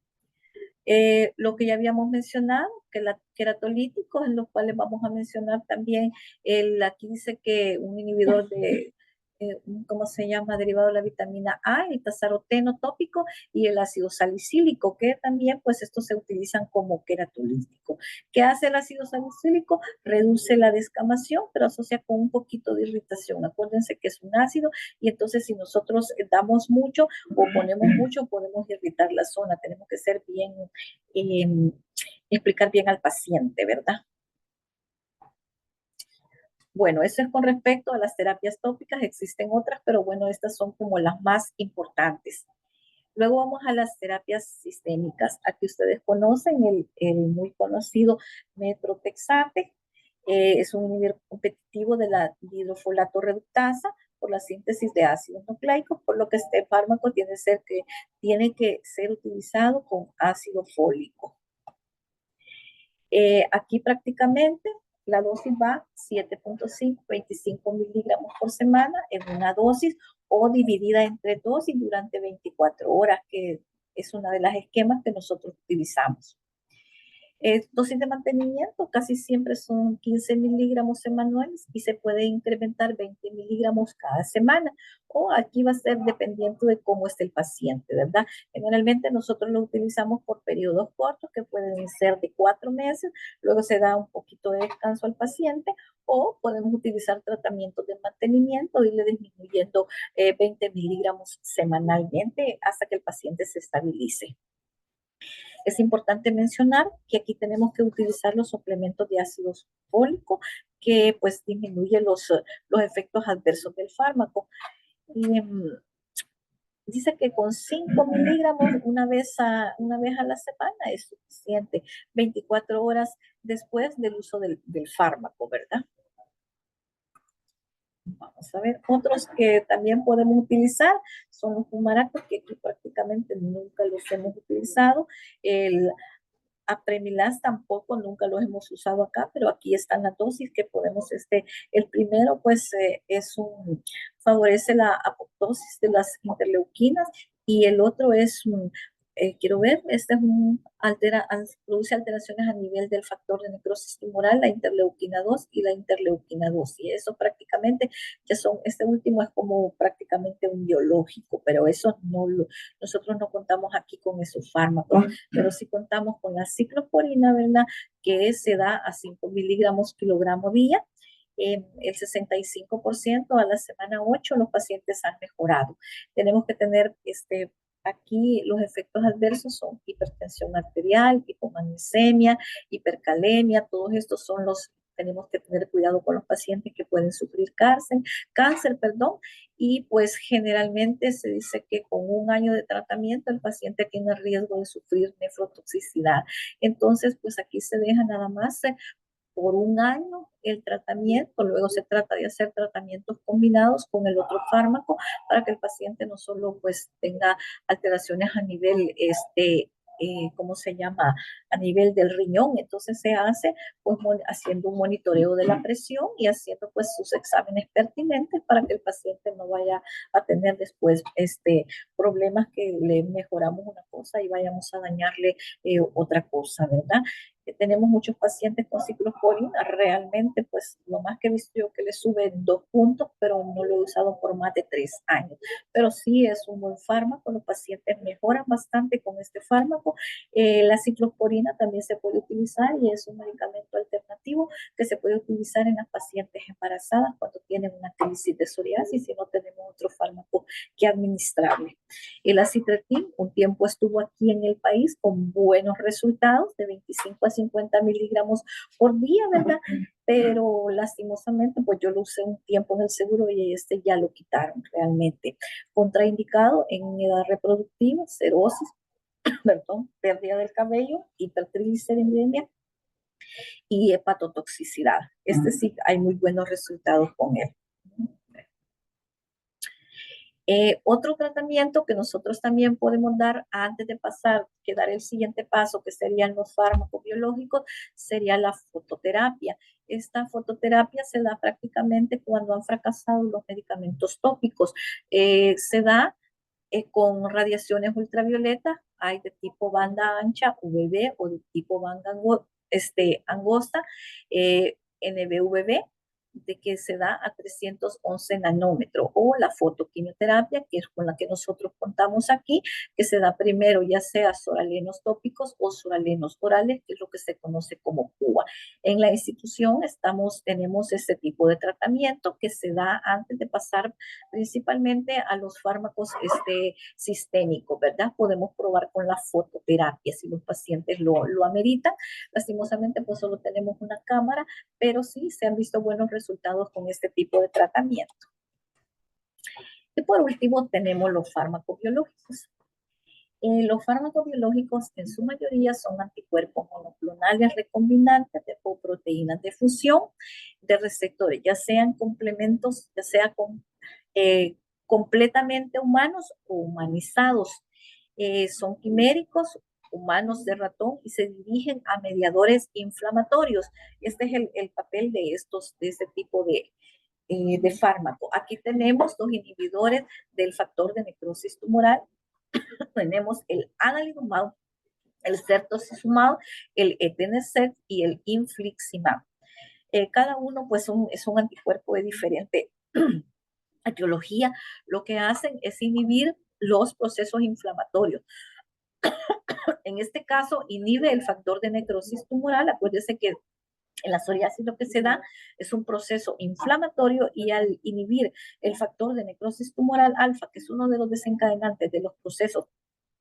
Lo que ya habíamos mencionado, que la queratolíticos, en los cuales vamos a mencionar también, aquí dice que un inhibidor de, ¿cómo se llama? Derivado de la vitamina A, el tazaroteno tópico y el ácido salicílico, que también pues estos se utilizan como queratolítico. ¿Qué hace el ácido salicílico? Reduce la descamación, pero asocia con un poquito de irritación. Acuérdense que es un ácido y entonces si nosotros damos mucho o ponemos mucho, podemos irritar la zona. Tenemos que ser bien, explicar bien al paciente, ¿verdad? Bueno, eso es con respecto a las terapias tópicas, existen otras, pero bueno, estas son como las más importantes. Luego vamos a las terapias sistémicas. Aquí ustedes conocen el muy conocido metrotexate, es un inhibidor competitivo de la hidrofolato reductasa por la síntesis de ácidos nucleicos, por lo que este fármaco tiene que ser utilizado con ácido fólico. Aquí prácticamente la dosis va 7.5, 25 miligramos por semana en una dosis o dividida entre dosis durante 24 horas, que es una de las esquemas que nosotros utilizamos. Dosis de mantenimiento casi siempre son 15 miligramos semanales y se puede incrementar 20 miligramos cada semana, o aquí va a ser dependiendo de cómo esté el paciente, ¿verdad? Generalmente nosotros lo utilizamos por periodos cortos que pueden ser de 4 meses, luego se da un poquito de descanso al paciente, o podemos utilizar tratamientos de mantenimiento, irle disminuyendo 20 miligramos semanalmente hasta que el paciente se estabilice. Es importante mencionar que aquí tenemos que utilizar los suplementos de ácido fólico que pues disminuye los efectos adversos del fármaco. Y, dice que con 5 miligramos una vez a la semana es suficiente, 24 horas después del uso del fármaco, ¿verdad? Vamos a ver, otros que también podemos utilizar son los fumaracos, que aquí prácticamente nunca los hemos utilizado. El Apremilas tampoco, nunca los hemos usado acá, pero aquí están las dosis que podemos, el primero pues favorece la apoptosis de las interleuquinas, y el otro es quiero ver, este es produce alteraciones a nivel del factor de necrosis tumoral, la interleuquina 2 y la interleuquina 2, y eso prácticamente ya son, este último es como prácticamente un biológico, pero eso nosotros no contamos aquí con esos fármacos, pero sí contamos con la ciclosporina, ¿verdad? Que se da a 5 miligramos kilogramo día. El 65% a la semana 8 los pacientes han mejorado. Tenemos que tener aquí los efectos adversos son hipertensión arterial, hipomagnesemia, hipercalemia, todos estos son tenemos que tener cuidado con los pacientes que pueden sufrir cáncer, y pues generalmente se dice que con un año de tratamiento el paciente tiene riesgo de sufrir nefrotoxicidad. Entonces, pues aquí se deja nada más por un año el tratamiento, luego se trata de hacer tratamientos combinados con el otro fármaco para que el paciente no solo pues tenga alteraciones a nivel ¿cómo se llama? A nivel del riñón. Entonces se hace pues haciendo un monitoreo de la presión y haciendo pues sus exámenes pertinentes para que el paciente no vaya a tener después problemas que le mejoramos una cosa y vayamos a dañarle otra cosa, ¿verdad? Tenemos muchos pacientes con ciclosporina, realmente pues lo más que he visto yo que le sube 2 puntos, pero no lo he usado por más de 3 años. Pero sí es un buen fármaco, los pacientes mejoran bastante con este fármaco. La ciclosporina también se puede utilizar y es un medicamento alternativo que se puede utilizar en las pacientes embarazadas cuando tienen una crisis de psoriasis y no tenemos otro fármaco que administrarle. El acitretin un tiempo estuvo aquí en el país con buenos resultados de 25 a 50 miligramos por día, ¿verdad? Pero lastimosamente, pues yo lo usé un tiempo en el seguro y ya lo quitaron realmente. Contraindicado en edad reproductiva, cirrosis, perdón, pérdida del cabello, hipertrigliceridemia y hepatotoxicidad. Sí hay muy buenos resultados con él. Otro tratamiento que nosotros también podemos dar antes de dar el siguiente paso, que serían los fármacos biológicos, sería la fototerapia. Esta fototerapia se da prácticamente cuando han fracasado los medicamentos tópicos. Se da con radiaciones ultravioletas, hay de tipo banda ancha, UVB, o de tipo banda angosta, NBVB, de que se da a 311 nanómetros, o la fotoquimioterapia, que es con la que nosotros contamos aquí, que se da primero ya sea soralenos tópicos o soralenos orales, que es lo que se conoce como PUA. En la institución tenemos este tipo de tratamiento que se da antes de pasar principalmente a los fármacos sistémicos, ¿verdad? Podemos probar con la fototerapia si los pacientes lo ameritan. Lastimosamente, pues solo tenemos una cámara, pero sí se han visto buenos resultados con este tipo de tratamiento. Y por último tenemos los fármacos biológicos. Los fármacos biológicos en su mayoría son anticuerpos monoclonales recombinantes de proteínas de fusión de receptores, ya sean complementos, ya sea completamente humanos o humanizados. Son quiméricos humanos de ratón y se dirigen a mediadores inflamatorios. Este es el papel de este tipo de fármaco. Aquí tenemos dos inhibidores del factor de necrosis tumoral. Tenemos el adalimumab, el certosizumab, el etanercept y el infliximab. Cada uno pues es un anticuerpo de diferente etiología. Lo que hacen es inhibir los procesos inflamatorios. En este caso, inhibe el factor de necrosis tumoral. Acuérdense que en la psoriasis lo que se da es un proceso inflamatorio y al inhibir el factor de necrosis tumoral alfa, que es uno de los desencadenantes de los procesos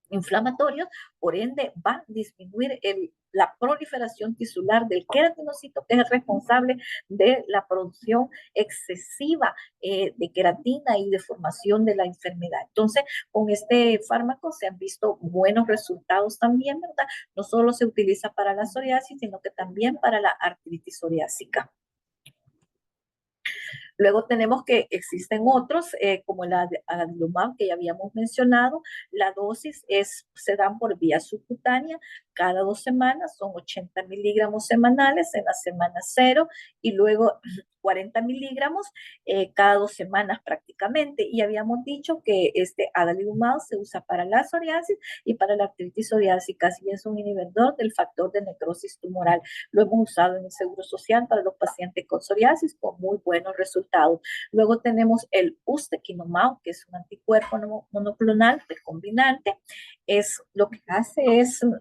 inflamatorios, por ende va a disminuir la proliferación tisular del queratinocito, que es el responsable de la producción excesiva de queratina y de formación de la enfermedad. Entonces, con este fármaco se han visto buenos resultados también, ¿verdad? No solo se utiliza para la psoriasis, sino que también para la artritis psoriásica. Luego tenemos que existen otros, como el adalimumab que ya habíamos mencionado. La dosis se dan por vía subcutánea cada 2 semanas, son 80 miligramos semanales en la semana 0 y luego 40 miligramos cada 2 semanas prácticamente. Y habíamos dicho que este adalimumab se usa para la psoriasis y para la artritis psoriásica, y es un inhibidor del factor de necrosis tumoral. Lo hemos usado en el Seguro Social para los pacientes con psoriasis con muy buenos resultados. Luego tenemos el ustekinumab, que es un anticuerpo monoclonal recombinante. Lo que hace es un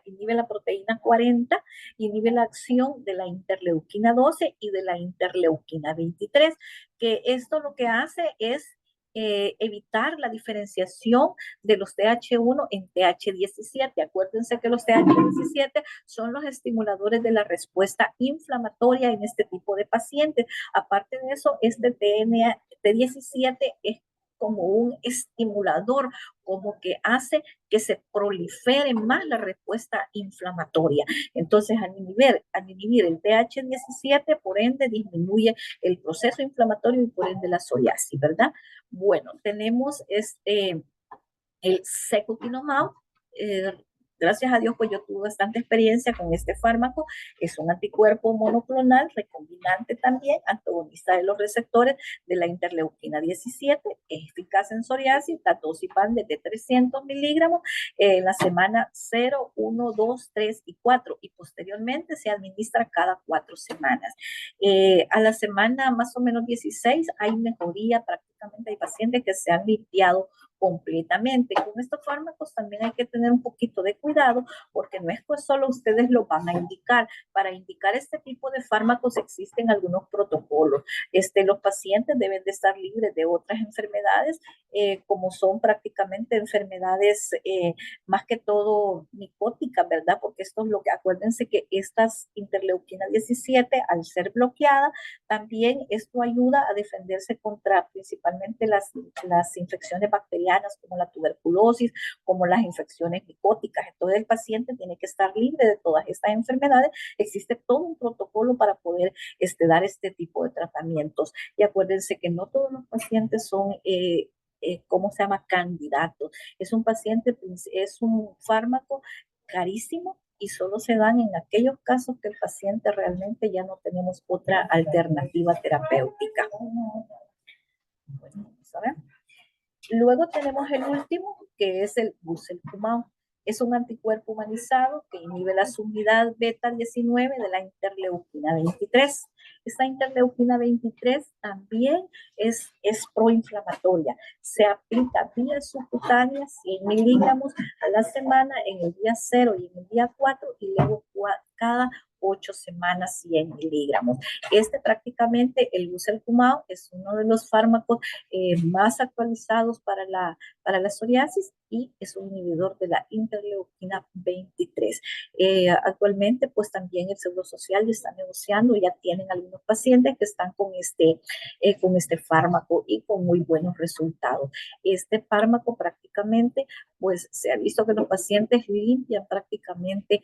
inhibe la proteína 40, inhibe la acción de la interleuquina 12 y de la interleuquina 23, que esto lo que hace es evitar la diferenciación de los TH1 en TH17. Acuérdense que los TH17 son los estimuladores de la respuesta inflamatoria en este tipo de pacientes. Aparte de eso, este T17 es como un estimulador, como que hace que se prolifere más la respuesta inflamatoria. Entonces, al inhibir el TH17, por ende, disminuye el proceso inflamatorio y por ende la psoriasis, ¿verdad? Bueno, tenemos el secukinumab. Gracias a Dios, pues yo tuve bastante experiencia con este fármaco. Es un anticuerpo monoclonal, recombinante también, antagonista de los receptores de la interleuquina 17, es eficaz en psoriasis, la dosis van de 300 miligramos en la semana 0, 1, 2, 3 y 4, y posteriormente se administra cada 4 semanas. A la semana más o menos 16 hay mejoría, prácticamente hay pacientes que se han limpiado completamente. Con estos fármacos también hay que tener un poquito de cuidado porque no es pues solo ustedes lo van a indicar. Para indicar este tipo de fármacos existen algunos protocolos. Los pacientes deben de estar libres de otras enfermedades, como son prácticamente enfermedades más que todo micóticas, ¿verdad? Porque esto es lo que, acuérdense que estas interleuquina 17, al ser bloqueada, también esto ayuda a defenderse contra principalmente las infecciones bacterianas como la tuberculosis, como las infecciones micóticas. Entonces el paciente tiene que estar libre de todas estas enfermedades. Existe todo un protocolo para poder dar este tipo de tratamientos. Y acuérdense que no todos los pacientes son ¿cómo se llama? Candidatos. Es un fármaco carísimo y solo se dan en aquellos casos que el paciente realmente ya no tenemos otra alternativa terapéutica. Bueno, vamos a ver. Luego tenemos el último, que es el guselkumab. Es un anticuerpo humanizado que inhibe la subunidad beta 19 de la interleuquina 23. Esta interleuquina 23 también es proinflamatoria. Se aplica vía subcutánea 100 miligramos a la semana en el día 0 y en el día 4 y luego cada 8 semanas 100 miligramos. Prácticamente el guselkumab es uno de los fármacos más actualizados para la psoriasis y es un inhibidor de la interleuquina 23. Actualmente, pues también el Seguro Social ya está negociando, ya tienen algunos pacientes que están con este fármaco y con muy buenos resultados. Este fármaco prácticamente, pues se ha visto que los pacientes limpian prácticamente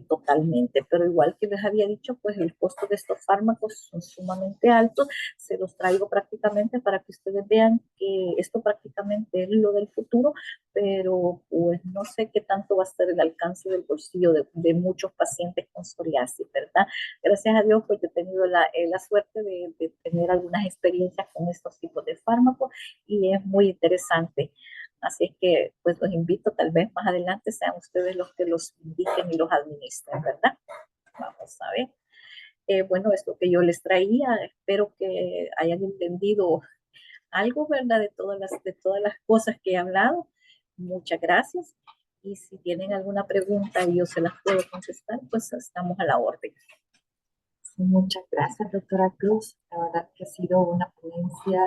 totalmente, pero igual igual que les había dicho, pues el costo de estos fármacos son sumamente altos. Se los traigo prácticamente para que ustedes vean que esto prácticamente es lo del futuro, pero pues no sé qué tanto va a ser el alcance del bolsillo de muchos pacientes con psoriasis, ¿verdad? Gracias a Dios, pues yo he tenido la suerte de tener algunas experiencias con estos tipos de fármacos y es muy interesante. Así es que, pues los invito, tal vez más adelante sean ustedes los que los indiquen y los administren, ¿verdad? Vamos a ver. Bueno, esto que yo les traía, espero que hayan entendido algo, ¿verdad? De todas las cosas que he hablado. Muchas gracias. Y si tienen alguna pregunta y yo se las puedo contestar, pues estamos a la orden. Sí, muchas gracias, doctora Cruz. La verdad que ha sido una ponencia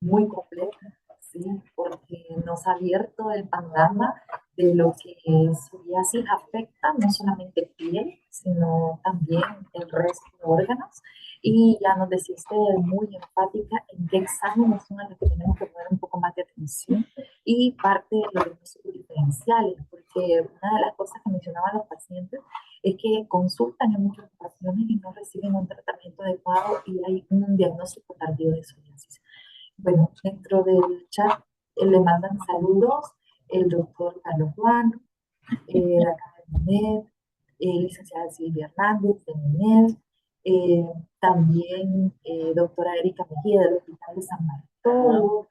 muy completa, ¿sí? Porque nos ha abierto el panorama de lo que psoriasis afecta, no solamente piel, sino también el resto de órganos. Y ya nos decía usted muy enfática en qué exámenes son a los que tenemos que poner un poco más de atención y parte de los diagnósticos diferenciales, porque una de las cosas que mencionaban los pacientes es que consultan en muchas ocasiones y no reciben un tratamiento adecuado y hay un diagnóstico tardío de psoriasis. Bueno, dentro del chat le mandan saludos el doctor Carlos Juan, de acá de MINED, licenciada Silvia Hernández de MINED, también doctora Erika Mejía del Hospital de San Marcos,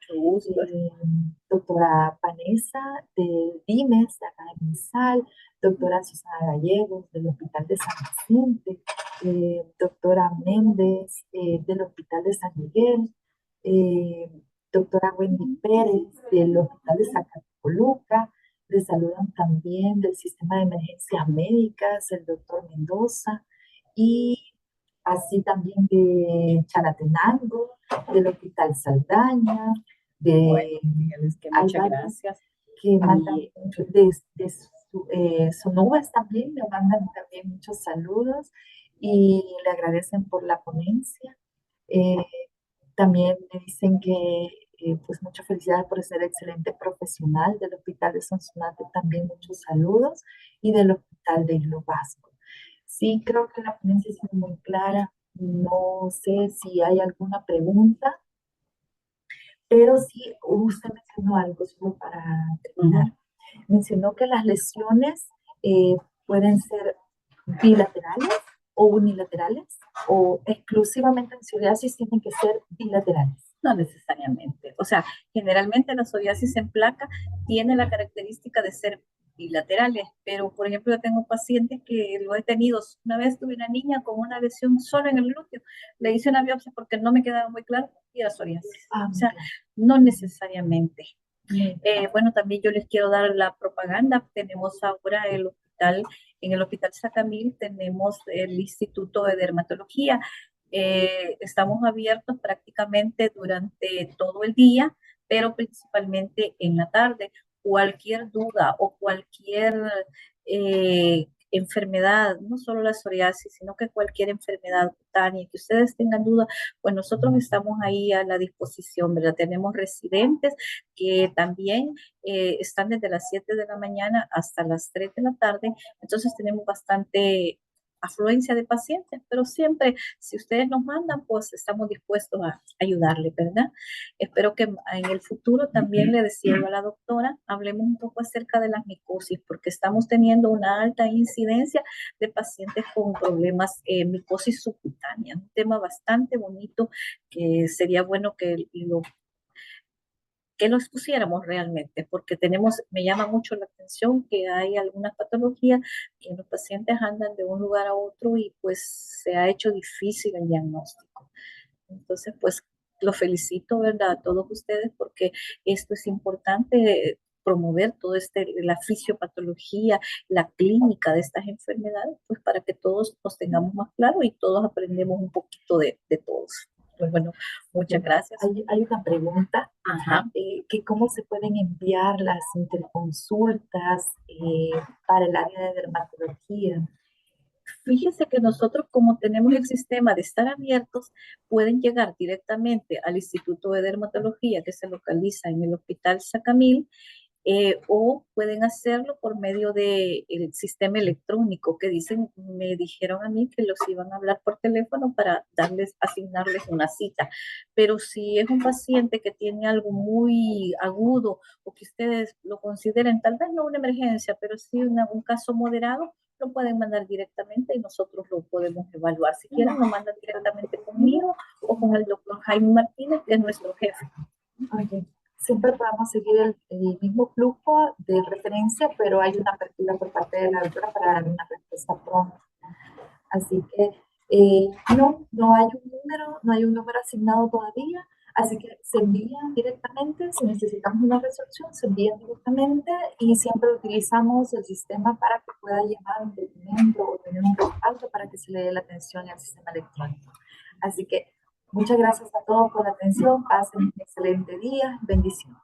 doctora Vanessa de Dimes, de acá de MISAL, doctora Susana Gallegos del Hospital de San Vicente, doctora Méndez del Hospital de San Miguel, eh, doctora Wendy Pérez del Hospital de Zacatecoluca, le saludan también del Sistema de Emergencias Médicas, el doctor Mendoza, y así también de Chalatenango, del Hospital Saldaña, Bueno, de dígales que muchas gracias. que mandan de Sonubes también, le mandan también muchos saludos y le agradecen por la ponencia. Eh, También me dicen que pues muchas felicidades por ser excelente profesional del Hospital de Sonsonate, también muchos saludos y del Hospital de Hilo Vasco. Sí, creo que la ponencia ha sido muy clara. No sé si hay alguna pregunta, pero sí, usted mencionó algo solo para terminar. Mencionó que las lesiones pueden ser bilaterales o unilaterales o exclusivamente en psoriasis tienen que ser bilaterales. No necesariamente. O sea, generalmente la psoriasis en placa tiene la característica de ser bilaterales, pero por ejemplo yo tengo pacientes que lo he tenido. Una vez tuve una niña con una lesión solo en el glúteo, le hice una biopsia porque no me quedaba muy claro y era psoriasis. O sea, no necesariamente. Bueno, también yo les quiero dar la propaganda. Tenemos ahora en el Hospital Sacamil tenemos el Instituto de Dermatología. Estamos abiertos prácticamente durante todo el día, pero principalmente en la tarde. Cualquier duda o cualquier enfermedad, no solo la psoriasis, sino que cualquier enfermedad cutánea, que ustedes tengan duda, pues nosotros estamos ahí a la disposición, ¿verdad? Tenemos residentes que también están desde las 7 de la mañana hasta las 3 de la tarde, entonces tenemos bastante afluencia de pacientes, pero siempre, si ustedes nos mandan, pues estamos dispuestos a ayudarle, ¿verdad? Espero que en el futuro también le decía yo a la doctora, hablemos un poco acerca de las micosis, porque estamos teniendo una alta incidencia de pacientes con problemas micosis subcutánea, un tema bastante bonito que sería bueno que lo expusiéramos realmente, porque me llama mucho la atención que hay algunas patologías que los pacientes andan de un lugar a otro y pues se ha hecho difícil el diagnóstico. Entonces, pues lo felicito, ¿verdad? A todos ustedes porque esto es importante, promover todo la fisiopatología, la clínica de estas enfermedades, pues para que todos nos tengamos más claro y todos aprendemos un poquito de todos. Pues bueno, muchas gracias. Hay una pregunta, Ajá. que cómo se pueden enviar las interconsultas para el área de dermatología. Fíjense que nosotros, como tenemos el sistema de estar abiertos, pueden llegar directamente al Instituto de Dermatología que se localiza en el Hospital Sacamil o pueden hacerlo por medio del sistema electrónico que me dijeron a mí que los iban a hablar por teléfono para asignarles una cita. Pero si es un paciente que tiene algo muy agudo o que ustedes lo consideren, tal vez no una emergencia, pero sí un caso moderado, lo pueden mandar directamente y nosotros lo podemos evaluar. Si quieren, lo mandan directamente conmigo o con el doctor Jaime Martínez, que es nuestro jefe. Okay. Siempre podemos seguir el mismo flujo de referencia, pero hay una apertura por parte de la doctora para dar una respuesta pronta. Así que no hay un número asignado todavía, así que se envían directamente, si necesitamos una resolución, se envían directamente y siempre utilizamos el sistema para que pueda llevar un documento o tener un respaldo para que se le dé la atención al sistema electrónico. Así que muchas gracias a todos por la atención, pasen un excelente día, bendiciones.